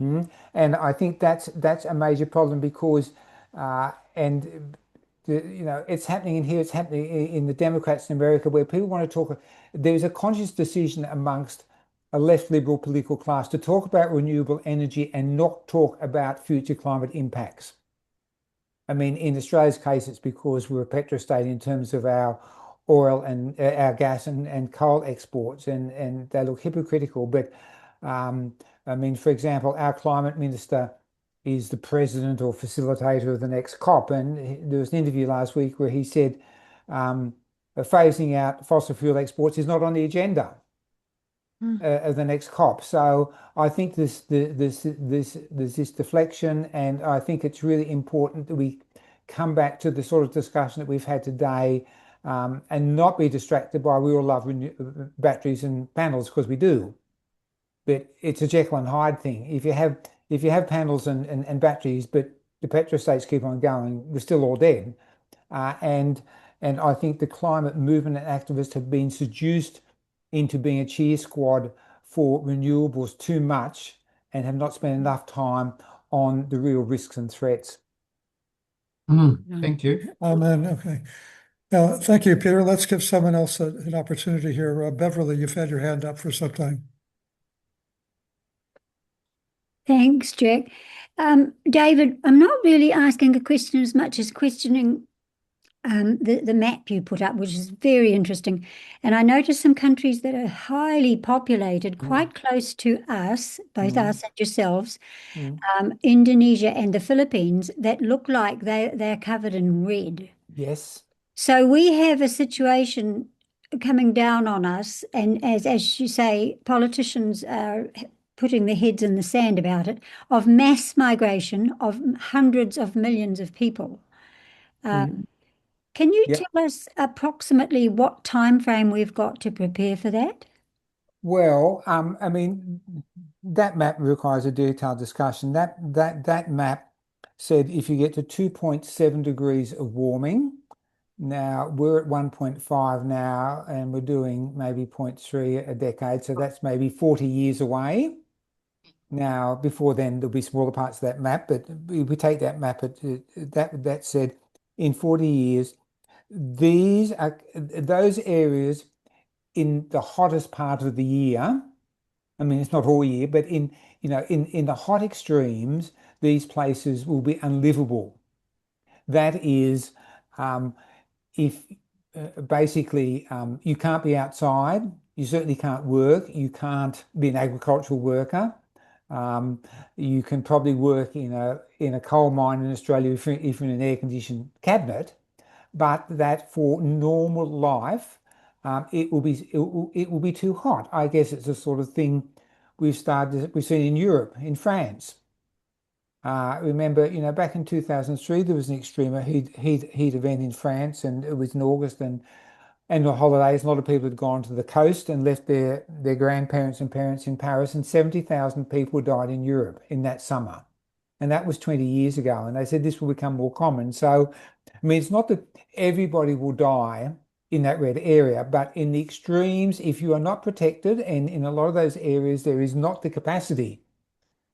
And I think that's a major problem because you know, it's happening in here, it's happening in the Democrats in America, where people want to talk. There's a conscious decision amongst a left liberal political class to talk about renewable energy and not talk about future climate impacts. I mean, in Australia's case, it's because we're a petrostate in terms of our oil and our gas and coal exports, and they look hypocritical. But I mean, for example, our climate minister is the president or facilitator of the next COP. And there was an interview last week where he said phasing out fossil fuel exports is not on the agenda of the next COP. So I think there's this deflection, and I think it's really important that we come back to the sort of discussion that we've had today, and not be distracted by we all love batteries and panels, because we do. But it's a Jekyll and Hyde thing. If you have panels and batteries, but the petrostates keep on going, we're still all dead. And I think the climate movement and activists have been seduced into being a cheer squad for renewables too much and have not spent enough time on the real risks and threats. Thank you. Amen. Okay. Now, thank you, Peter. Let's give someone else an opportunity here. Beverly, you've had your hand up for some time. Thanks, Jack. David, I'm not really asking a question as much as questioning the map you put up, which is very interesting. And I noticed some countries that are highly populated, quite close to us, both us and yourselves, Indonesia and the Philippines, that look like they're covered in red. Yes. So we have a situation coming down on us, and as you say, politicians are putting their heads in the sand about it, of mass migration of hundreds of millions of people. Can you tell us approximately what time frame we've got to prepare for that? Well, I mean, that map requires a detailed discussion. That map said if you get to 2.7 degrees of warming, now we're at 1.5 now, and we're doing maybe 0.3 a decade, so that's maybe 40 years away. Now, before then, there'll be smaller parts of that map, but we take that map that said in 40 years, These are those areas in the hottest part of the year. I mean, it's not all year, but in the hot extremes, these places will be unlivable. That is, if basically you can't be outside, you certainly can't work, you can't be an agricultural worker. You can probably work in a coal mine in Australia if you're in an air-conditioned cabinet, but that for normal life, it will be too hot. I guess it's the sort of thing we've seen in Europe, in France. Remember, back in 2003, there was an extreme heat event in France, and it was in August, and annual holidays. A lot of people had gone to the coast and left their grandparents and parents in Paris, and 70,000 people died in Europe in that summer. And that was 20 years ago. And they said this will become more common. So, I mean, it's not that everybody will die in that red area, but in the extremes, if you are not protected, and in a lot of those areas, there is not the capacity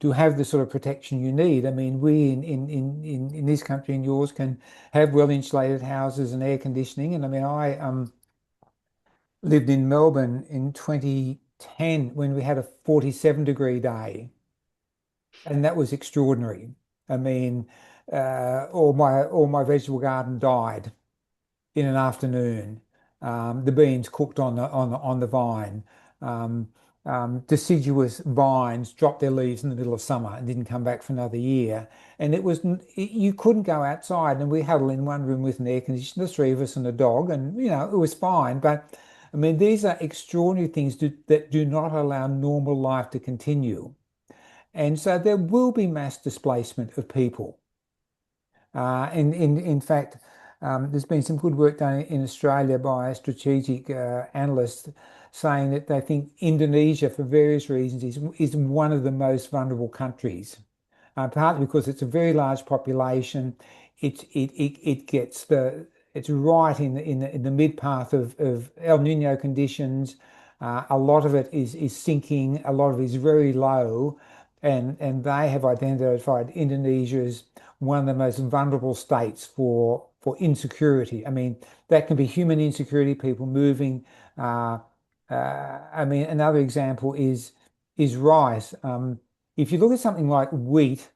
to have the sort of protection you need. I mean, we in this country, in yours, can have well insulated houses and air conditioning. And I mean, I lived in Melbourne in 2010 when we had a 47-degree day, and that was extraordinary. I mean, all my vegetable garden died in an afternoon. The beans cooked on the vine. Deciduous vines dropped their leaves in the middle of summer and didn't come back for another year. And you couldn't go outside, and we huddled in one room with an air conditioner, the three of us and a dog, and it was fine. But I mean, these are extraordinary things that do not allow normal life to continue. And so there will be mass displacement of people. In fact, there's been some good work done in Australia by a strategic analyst saying that they think Indonesia, for various reasons, is one of the most vulnerable countries. Partly because it's a very large population. It's right in the mid path of El Nino conditions. A lot of it is sinking. A lot of it is very low, and they have identified Indonesia as one of the most vulnerable states for insecurity. I mean, that can be human insecurity, people moving. I mean, another example is rice. If you look at something like wheat,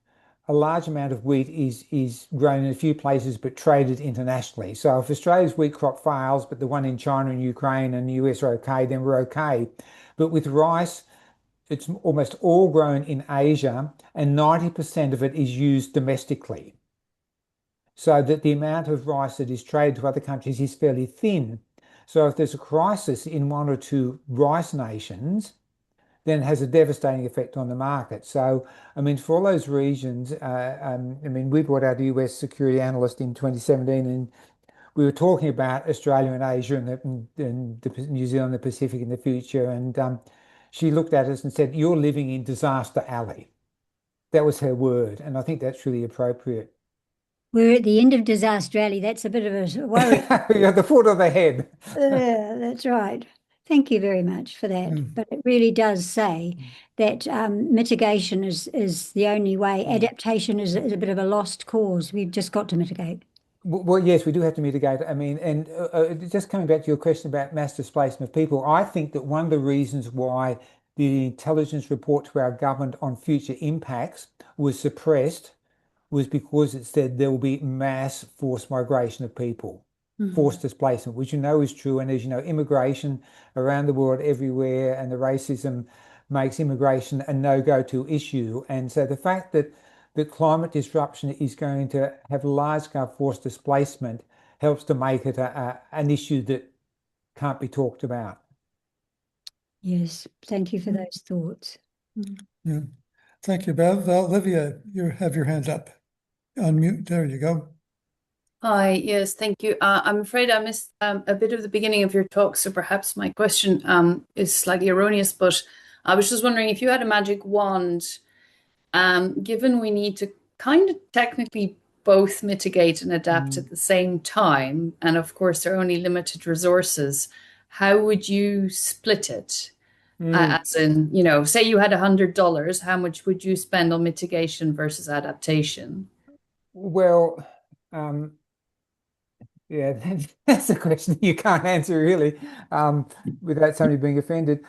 a large amount of wheat is grown in a few places but traded internationally. So if Australia's wheat crop fails, but the one in China and Ukraine and the US are okay, then we're okay. But with rice, it's almost all grown in Asia, and 90% of it is used domestically. So that the amount of rice that is traded to other countries is fairly thin. So if there's a crisis in one or two rice nations, then it has a devastating effect on the market. So, I mean, for all those reasons, I mean, we brought out a US security analyst in 2017, and we were talking about Australia and Asia and New Zealand, the Pacific in the future. And she looked at us and said, "You're living in disaster alley." That was her word. And I think that's really appropriate. We're at the end of Disaster Alley. That's a bit of a worry. You're at the foot of the head. Yeah, that's right. Thank you very much for that. But it really does say that mitigation is the only way. Adaptation is a bit of a lost cause. We've just got to mitigate. Well, yes, we do have to mitigate. I mean, and just coming back to your question about mass displacement of people, I think that one of the reasons why the intelligence report to our government on future impacts was suppressed was because it said there will be mass forced migration of people, forced displacement, which is true. And as you know, immigration around the world everywhere, and the racism makes immigration a no-go-to issue. And so the fact that climate disruption is going to have large-scale forced displacement helps to make it an issue that can't be talked about. Yes, thank you for those thoughts. Yeah. Thank you, Bev. Olivia, you have your hand up. Unmute. There you go. Hi, yes, thank you. I'm afraid I missed a bit of the beginning of your talk, so perhaps my question is slightly erroneous, but I was just wondering if you had a magic wand, given we need to kind of technically both mitigate and adapt at the same time, and of course there are only limited resources, how would you split it? As in, say you had $100, how much would you spend on mitigation versus adaptation? Well, Yeah, that's a question you can't answer really, without somebody being offended.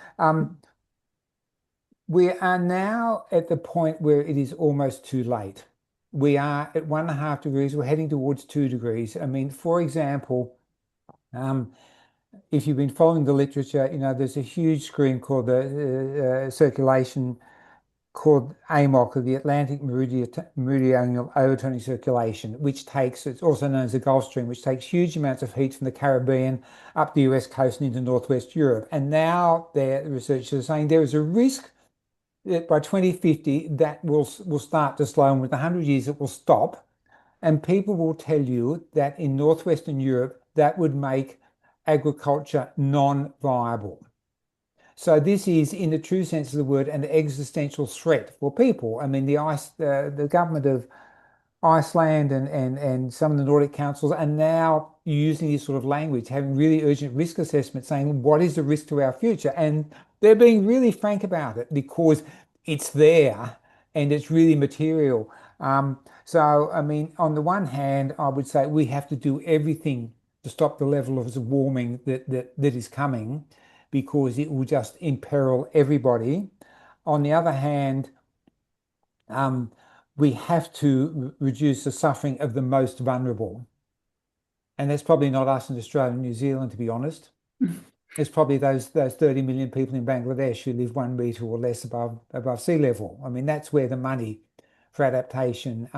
We are now at the point where it is almost too late. We are at 1.5 degrees. We're heading towards 2 degrees. I mean, for example, um, if you've been following the literature, there's a huge screen called the circulation called AMOC, or the Atlantic Meridional Overturning Circulation, which takes, it's also known as the Gulf Stream, which takes huge amounts of heat from the Caribbean up the US coast and into Northwest Europe. And now the researchers are saying there is a risk that by 2050 that will start to slow, and with 100 years it will stop. And people will tell you that in Northwestern Europe, that would make agriculture non-viable. So this is, in the true sense of the word, an existential threat for people. I mean, the government of Iceland and some of the Nordic councils are now using this sort of language, having really urgent risk assessment, saying what is the risk to our future? And they're being really frank about it because it's there and it's really material. So, I mean, on the one hand, I would say we have to do everything to stop the level of warming that is coming, because it will just imperil everybody. On the other hand, we have to reduce the suffering of the most vulnerable. And that's probably not us in Australia and New Zealand, to be honest. It's probably those 30 million people in Bangladesh who live 1 metre or less above sea level. I mean, that's where the money for adaptation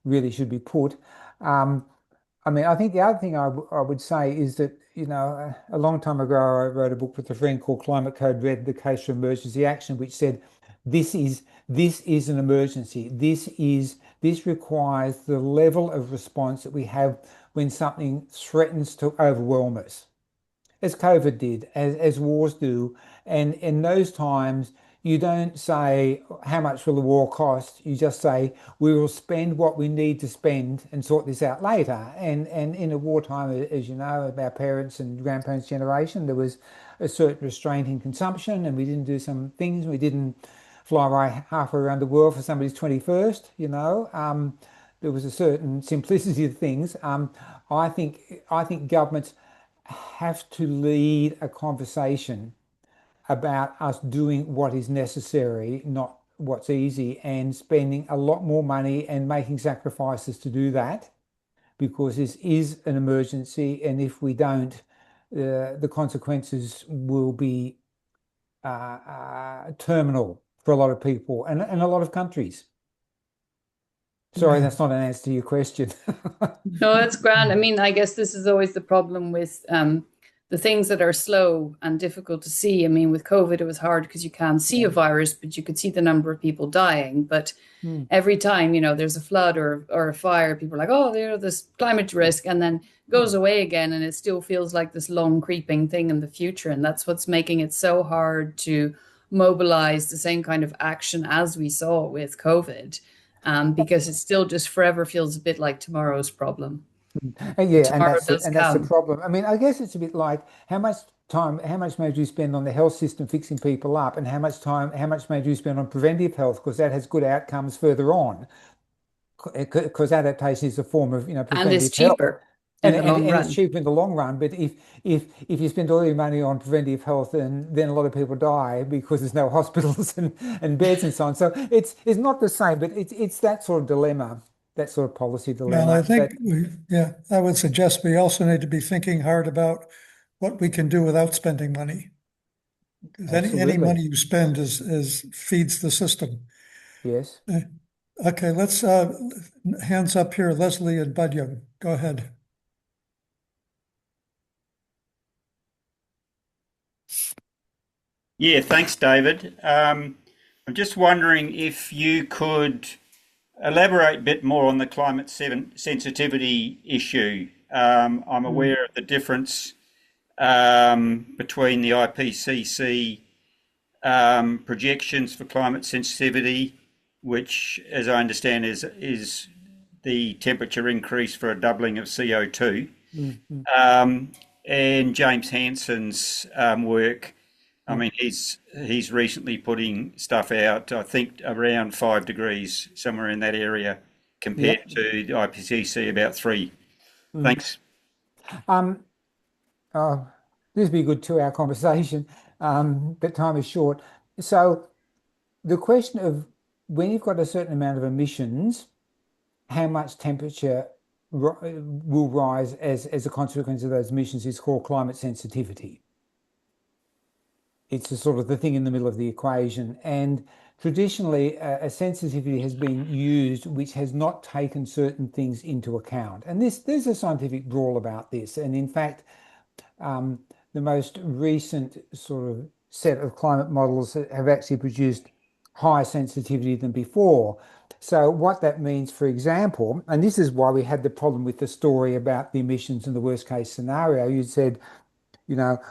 really should be put. I mean, I think the other thing I would say is that, a long time ago, I wrote a book with a friend called Climate Code Red, The Case for Emergency Action, which said, this is an emergency. This requires the level of response that we have when something threatens to overwhelm us, as COVID did, as wars do. And in those times, you don't say, how much will the war cost? You just say, we will spend what we need to spend and sort this out later. And in a wartime, as you know, of our parents and grandparents' generation, there was a certain restraint in consumption, and we didn't do some things. We didn't fly halfway around the world for somebody's 21st, there was a certain simplicity of things. I think governments have to lead a conversation about us doing what is necessary, not what's easy, and spending a lot more money and making sacrifices to do that, because this is an emergency. And if we don't, the consequences will be terminal for a lot of people and a lot of countries. Sorry, that's not an answer to your question. No, that's grand. I mean, I guess this is always the problem with the things that are slow and difficult to see. I mean, with COVID, it was hard because you can't see a virus, but you could see the number of people dying. But every time, there's a flood or a fire, people are like, oh, there's climate risk, and then it goes away again. And it still feels like this long creeping thing in the future. And that's what's making it so hard to mobilize the same kind of action as we saw with COVID, because it still just forever feels a bit like tomorrow's problem. Yeah, Tomorrow and does that's the come. problem. I mean, I guess it's a bit like how much money do you spend on the health system fixing people up, and how much money do you spend on preventive health, because that has good outcomes further on. Because adaptation is a form of And it's preventive health. cheaper in the long And run. it's cheaper in the long run. But if you spend all your money on preventive health, then a lot of people die because there's no hospitals and beds and so on. So it's not the same, but it's that sort of dilemma, that sort of policy Yeah, and I dilemma. think I would suggest we also need to be thinking hard about what we can do without spending money. Because any Absolutely. money you spend is feeds the system. Yes. Okay, let's hands up here, Leslie and Budyoung. Go ahead. Yeah, thanks, David. I'm just wondering if you could elaborate a bit more on the climate sensitivity issue. I'm aware of the difference between the IPCC projections for climate sensitivity, which, as I understand, is the temperature increase for a doubling of CO2, and James Hansen's work. I mean, he's recently putting stuff out, I think around 5 degrees, somewhere in that area, compared to the IPCC about 3. Thanks. Um, this would be a good 2-hour conversation, but time is short. So the question of when you've got a certain amount of emissions, how much temperature will rise as a consequence of those emissions is called climate sensitivity. It's a sort of the thing in the middle of the equation. And traditionally, a sensitivity has been used which has not taken certain things into account. And there's a scientific brawl about this. And in fact, the most recent sort of set of climate models have actually produced higher sensitivity than before. So what that means, for example, and this is why we had the problem with the story about the emissions in the worst case scenario, you said,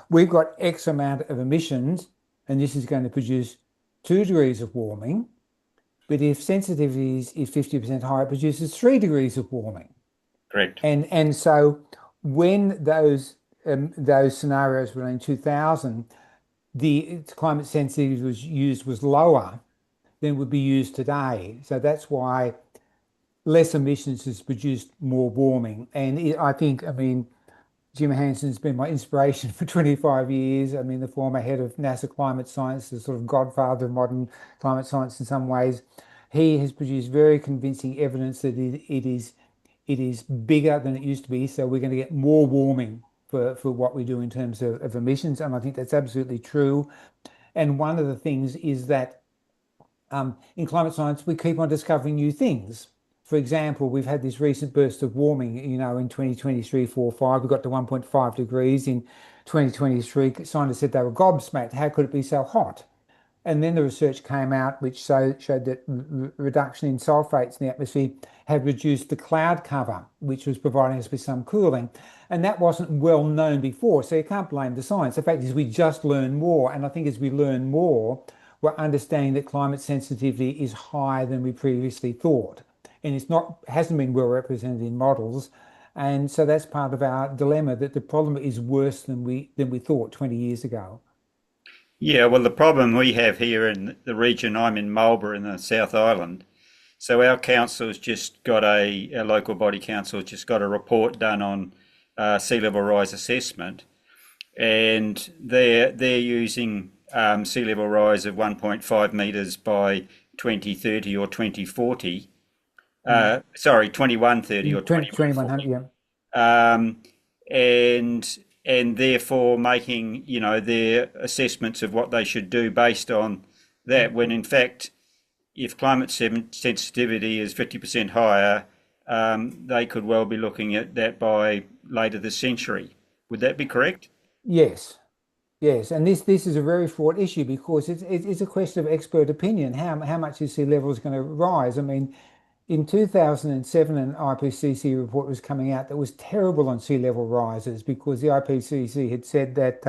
we've got X amount of emissions and this is going to produce 2 degrees of warming. But if sensitivity is 50% higher, it produces 3 degrees of warming. Correct. And so when those scenarios were in 2000, the climate sensitivity was lower than would be used today. So that's why less emissions has produced more warming. And I mean, Jim Hansen's been my inspiration for 25 years. I mean, the former head of NASA climate science, the sort of godfather of modern climate science in some ways. He has produced very convincing evidence that it is bigger than it used to be. So we're going to get more warming for what we do in terms of emissions. And I think that's absolutely true. And one of the things is that in climate science, we keep on discovering new things. For example, we've had this recent burst of warming, in 2023, 4, 5, we got to 1.5 degrees. In 2023, scientists said they were gobsmacked. How could it be so hot? And then the research came out which showed that reduction in sulfates in the atmosphere had reduced the cloud cover, which was providing us with some cooling. And that wasn't well known before, so you can't blame the science. The fact is we just learn more. And I think as we learn more, we're understanding that climate sensitivity is higher than we previously thought. And hasn't been well represented in models. And so that's part of our dilemma, that the problem is worse than we thought 20 years ago. Yeah, well, the problem we have here in the region, I'm in Marlborough in the South Island. So our council's just got our local body council just got a report done on sea level rise assessment, and they're using sea level rise of 1.5 metres by 2030 or 2040. Sorry, 2130 or 2100, yeah. And therefore making their assessments of what they should do based on that, when in fact if climate sensitivity is 50% higher, they could well be looking at that by later this century. Would that be correct? Yes, and this is a very fraught issue because it's a question of expert opinion. How much is sea levels going to rise? I mean, in 2007, an IPCC report was coming out that was terrible on sea level rises because the IPCC had said that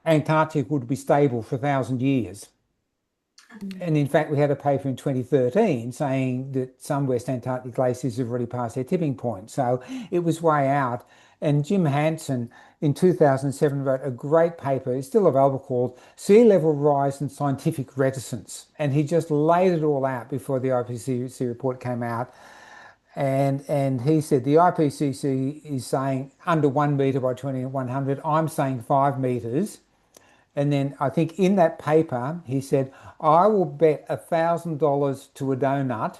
Antarctica would be stable for 1,000 years. And in fact, we had a paper in 2013 saying that some West Antarctic glaciers have already passed their tipping point. So it was way out. And Jim Hansen in 2007 wrote a great paper, it's still available, called Sea Level Rise and Scientific Reticence. And he just laid it all out before the IPCC report came out. And he said the IPCC is saying under 1 metre by 2100. I'm saying 5 metres. And then I think in that paper, he said, I will bet $1,000 to a donut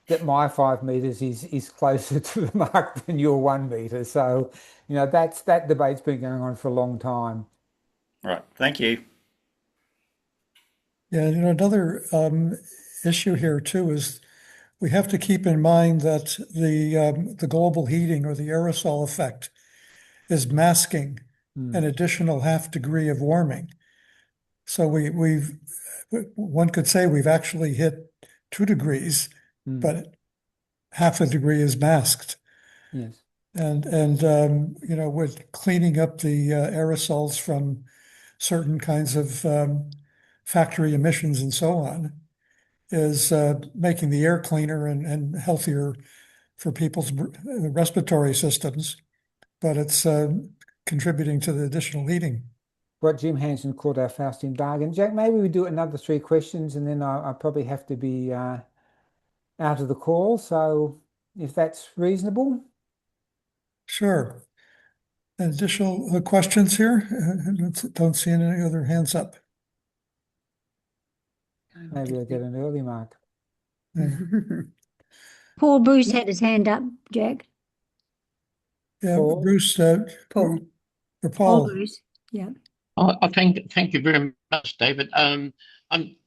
that my 5 metres is closer to the mark than your 1 metre. So, that debate's been going on for a long time. Right. Thank you. Yeah, another issue here too is we have to keep in mind that the global heating or the aerosol effect is masking an additional 0.5 degree of warming. So one could say we've actually hit 2 degrees, but 0.5 degree is masked. Yes. And with cleaning up the aerosols from certain kinds of factory emissions and so on is making the air cleaner and healthier for people's respiratory systems, but it's contributing to the additional heating. What Jim Hansen called our Faustian bargain. Jack, maybe we do another 3 questions and then I probably have to be out of the call. So if that's reasonable. Sure. Additional questions here? Don't see any other hands up. Maybe I get an early mark. Paul Bruce had his hand up, Jack. Yeah, Paul? Bruce, Paul. or Paul Paul. Bruce. Yeah. I thank you very much, David. I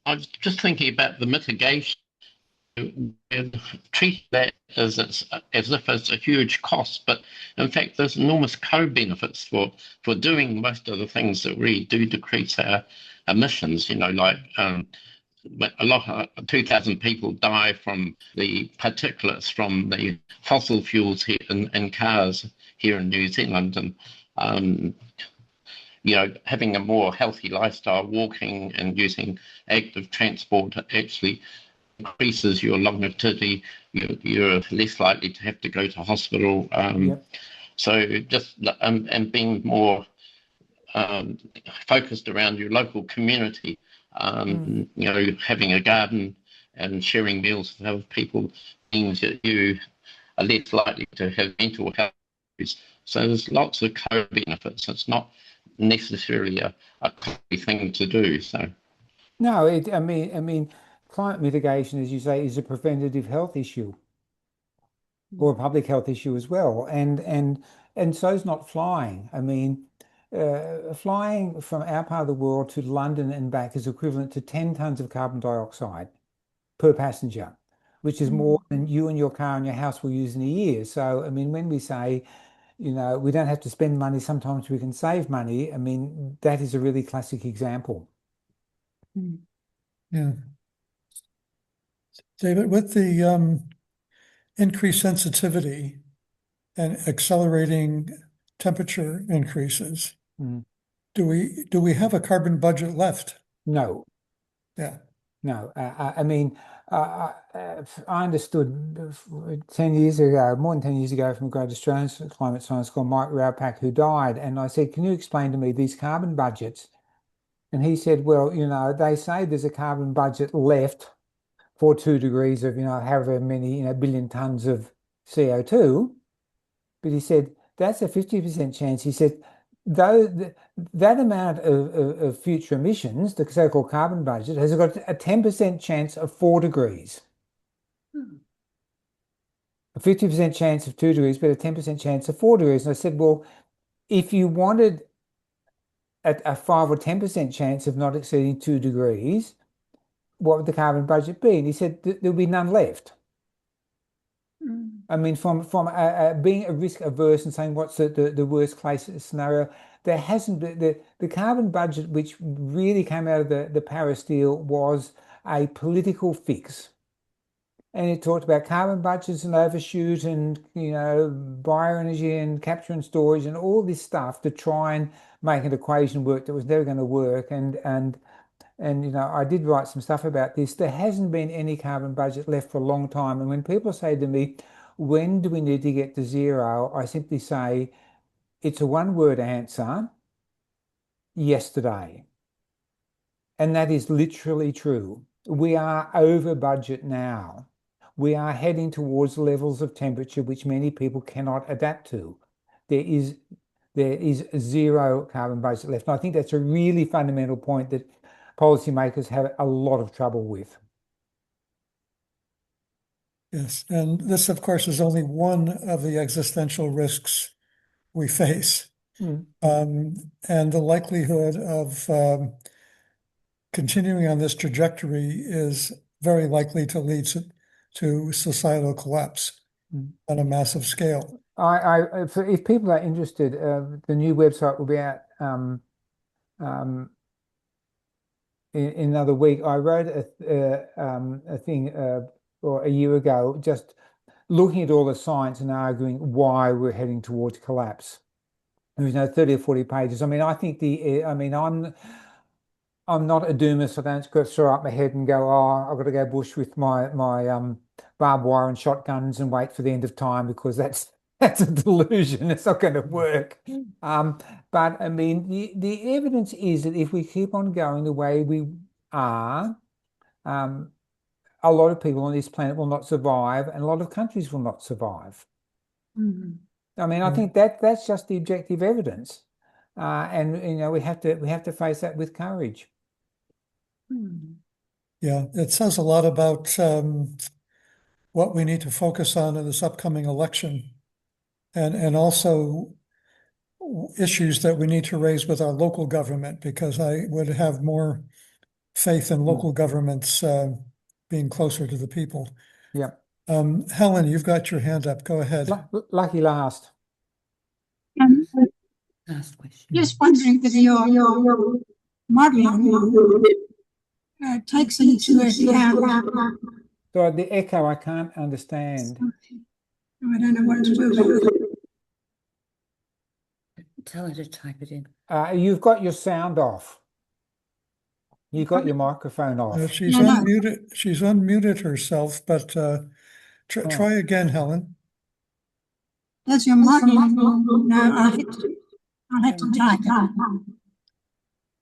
was just thinking about the mitigation and treat that as if it's a huge cost, but in fact, there's enormous co-benefits for doing most of the things that really do decrease our emissions. You know, like a lot of 2,000 people die from the particulates from the fossil fuels here in cars here in New Zealand, and you know, having a more healthy lifestyle, walking and using active transport actually increases your longevity. You're less likely to have to go to hospital. Yep. So just and being more focused around your local community, you know, having a garden and sharing meals with other people means that you are less likely to have mental health issues. So there's lots of co-benefits. It's not necessarily a costly thing to do. So No, I mean, climate mitigation, as you say, is a preventative health issue or a public health issue as well, and so is not flying. I mean, flying from our part of the world to London and back is equivalent to 10 tons of carbon dioxide per passenger, which is more than you and your car and your house will use in a year. So, I mean, when we say, you know, we don't have to spend money, sometimes we can save money. I mean, that is a really classic example. Yeah. David, with the increased sensitivity and accelerating temperature increases, do we have a carbon budget left? No. Yeah. No, I mean, I understood 10 years ago, more than 10 years ago, from a great Australian climate science called Mike Raupak, who died. And I said, can you explain to me these carbon budgets? And he said, well, you know, they say there's a carbon budget left for 2 degrees of, you know, however many, you know, billion tons of CO2. But he said, that's a 50% chance. He said, though that amount of future emissions, the so-called carbon budget, has got a 10% chance of 4 degrees. A 50% chance of 2 degrees, but a 10% chance of 4 degrees. And I said, well, if you wanted a 5 or 10% chance of not exceeding 2 degrees, what would the carbon budget be? And he said, there'll be none left. I mean, from being a risk averse and saying what's the worst case scenario, there hasn't been the carbon budget, which really came out of the Paris deal, was a political fix. And it talked about carbon budgets and overshoot and, you know, bioenergy and capture and storage and all this stuff to try and make an equation work that was never going to work. And you know, I did write some stuff about this. There hasn't been any carbon budget left for a long time. And when people say to me, when do we need to get to zero? I simply say, it's a one-word answer, yesterday. And that is literally true. We are over budget now. We are heading towards levels of temperature which many people cannot adapt to. There is zero carbon budget left. And I think that's a really fundamental point that policymakers have a lot of trouble with. Yes, and this, of course, is only one of the existential risks we face. And the likelihood of continuing on this trajectory is very likely to lead to societal collapse on a massive scale. If people are interested, the new website will be out in another week. I wrote a thing or a year ago, just looking at all the science and arguing why we're heading towards collapse. There's 30 or 40 pages. I mean, I think I'm not a doomist. I don't throw up my head and go, oh, I've got to go bush with my barbed wire and shotguns and wait for the end of time, because that's a delusion. It's not going to work. But I mean, the evidence is that if we keep on going the way we are, a lot of people on this planet will not survive, and a lot of countries will not survive. I mean, I think that's just the objective evidence, and we have to face that with courage. Yeah, it says a lot about what we need to focus on in this upcoming election, and also issues that we need to raise with our local government, because I would have more faith in local governments being closer to the people. Yeah. Helen, you've got your hand up. Go ahead. Lucky last. Last question. Just wondering whether your modelling takes into account. So the echo, I can't understand. I don't know what to do. Tell her to type it in. You've got your sound off. You've got your microphone off. She's unmuted. She's unmuted herself, but try again, Helen. Does your modelling? No, I'll have to type it.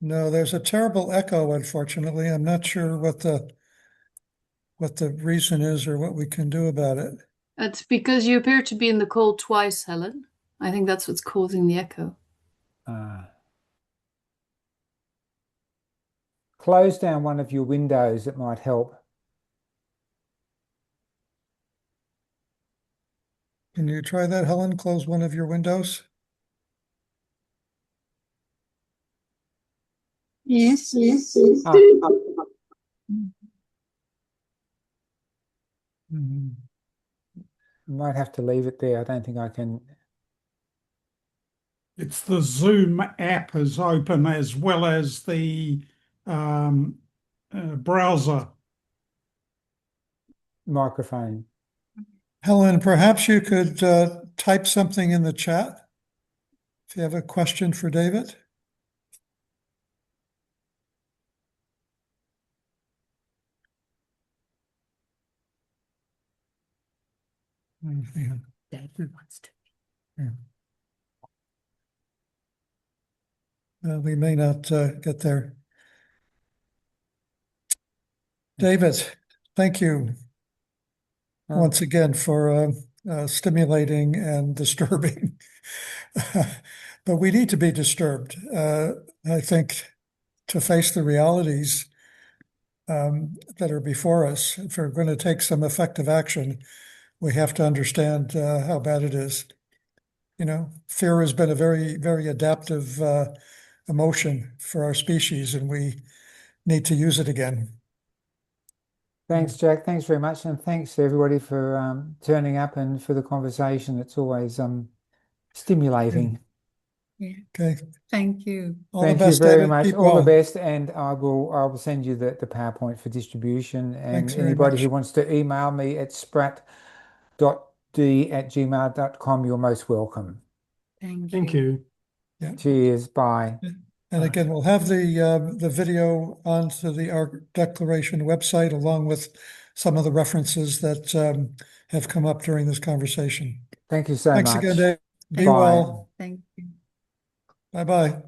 No, there's a terrible echo, unfortunately. I'm not sure what the reason is or what we can do about it. It's because you appear to be in the call twice, Helen. I think that's what's causing the echo. Close down one of your windows, it might help. Can you try that, Helen? Close one of your windows? Yes. Might have to leave it there. I don't think I can. It's the Zoom app is open as well as the browser. Microphone. Helen, perhaps you could type something in the chat if you have a question for David. David wants to. We may not get there. David, thank you once again for stimulating and disturbing. But we need to be disturbed, I think, to face the realities that are before us. If we're going to take some effective action, we have to understand how bad it is. Fear has been a very, very adaptive emotion for our species, and we need to use it again. Thanks, Jack. Thanks very much. And thanks to everybody for turning up and for the conversation. It's always stimulating. Yeah. Okay. Thank you. Thank you very much. All the best. And I will send you the PowerPoint for distribution. And anybody who wants to email me at spratt.d@gmail.com, you're most welcome. Thank you. Yeah. Cheers. Bye. And again, we'll have the video onto our declaration website, along with some of the references that have come up during this conversation. Thank you so much. Thanks again, Dave. Be Bye. well. Thank you. Bye-bye.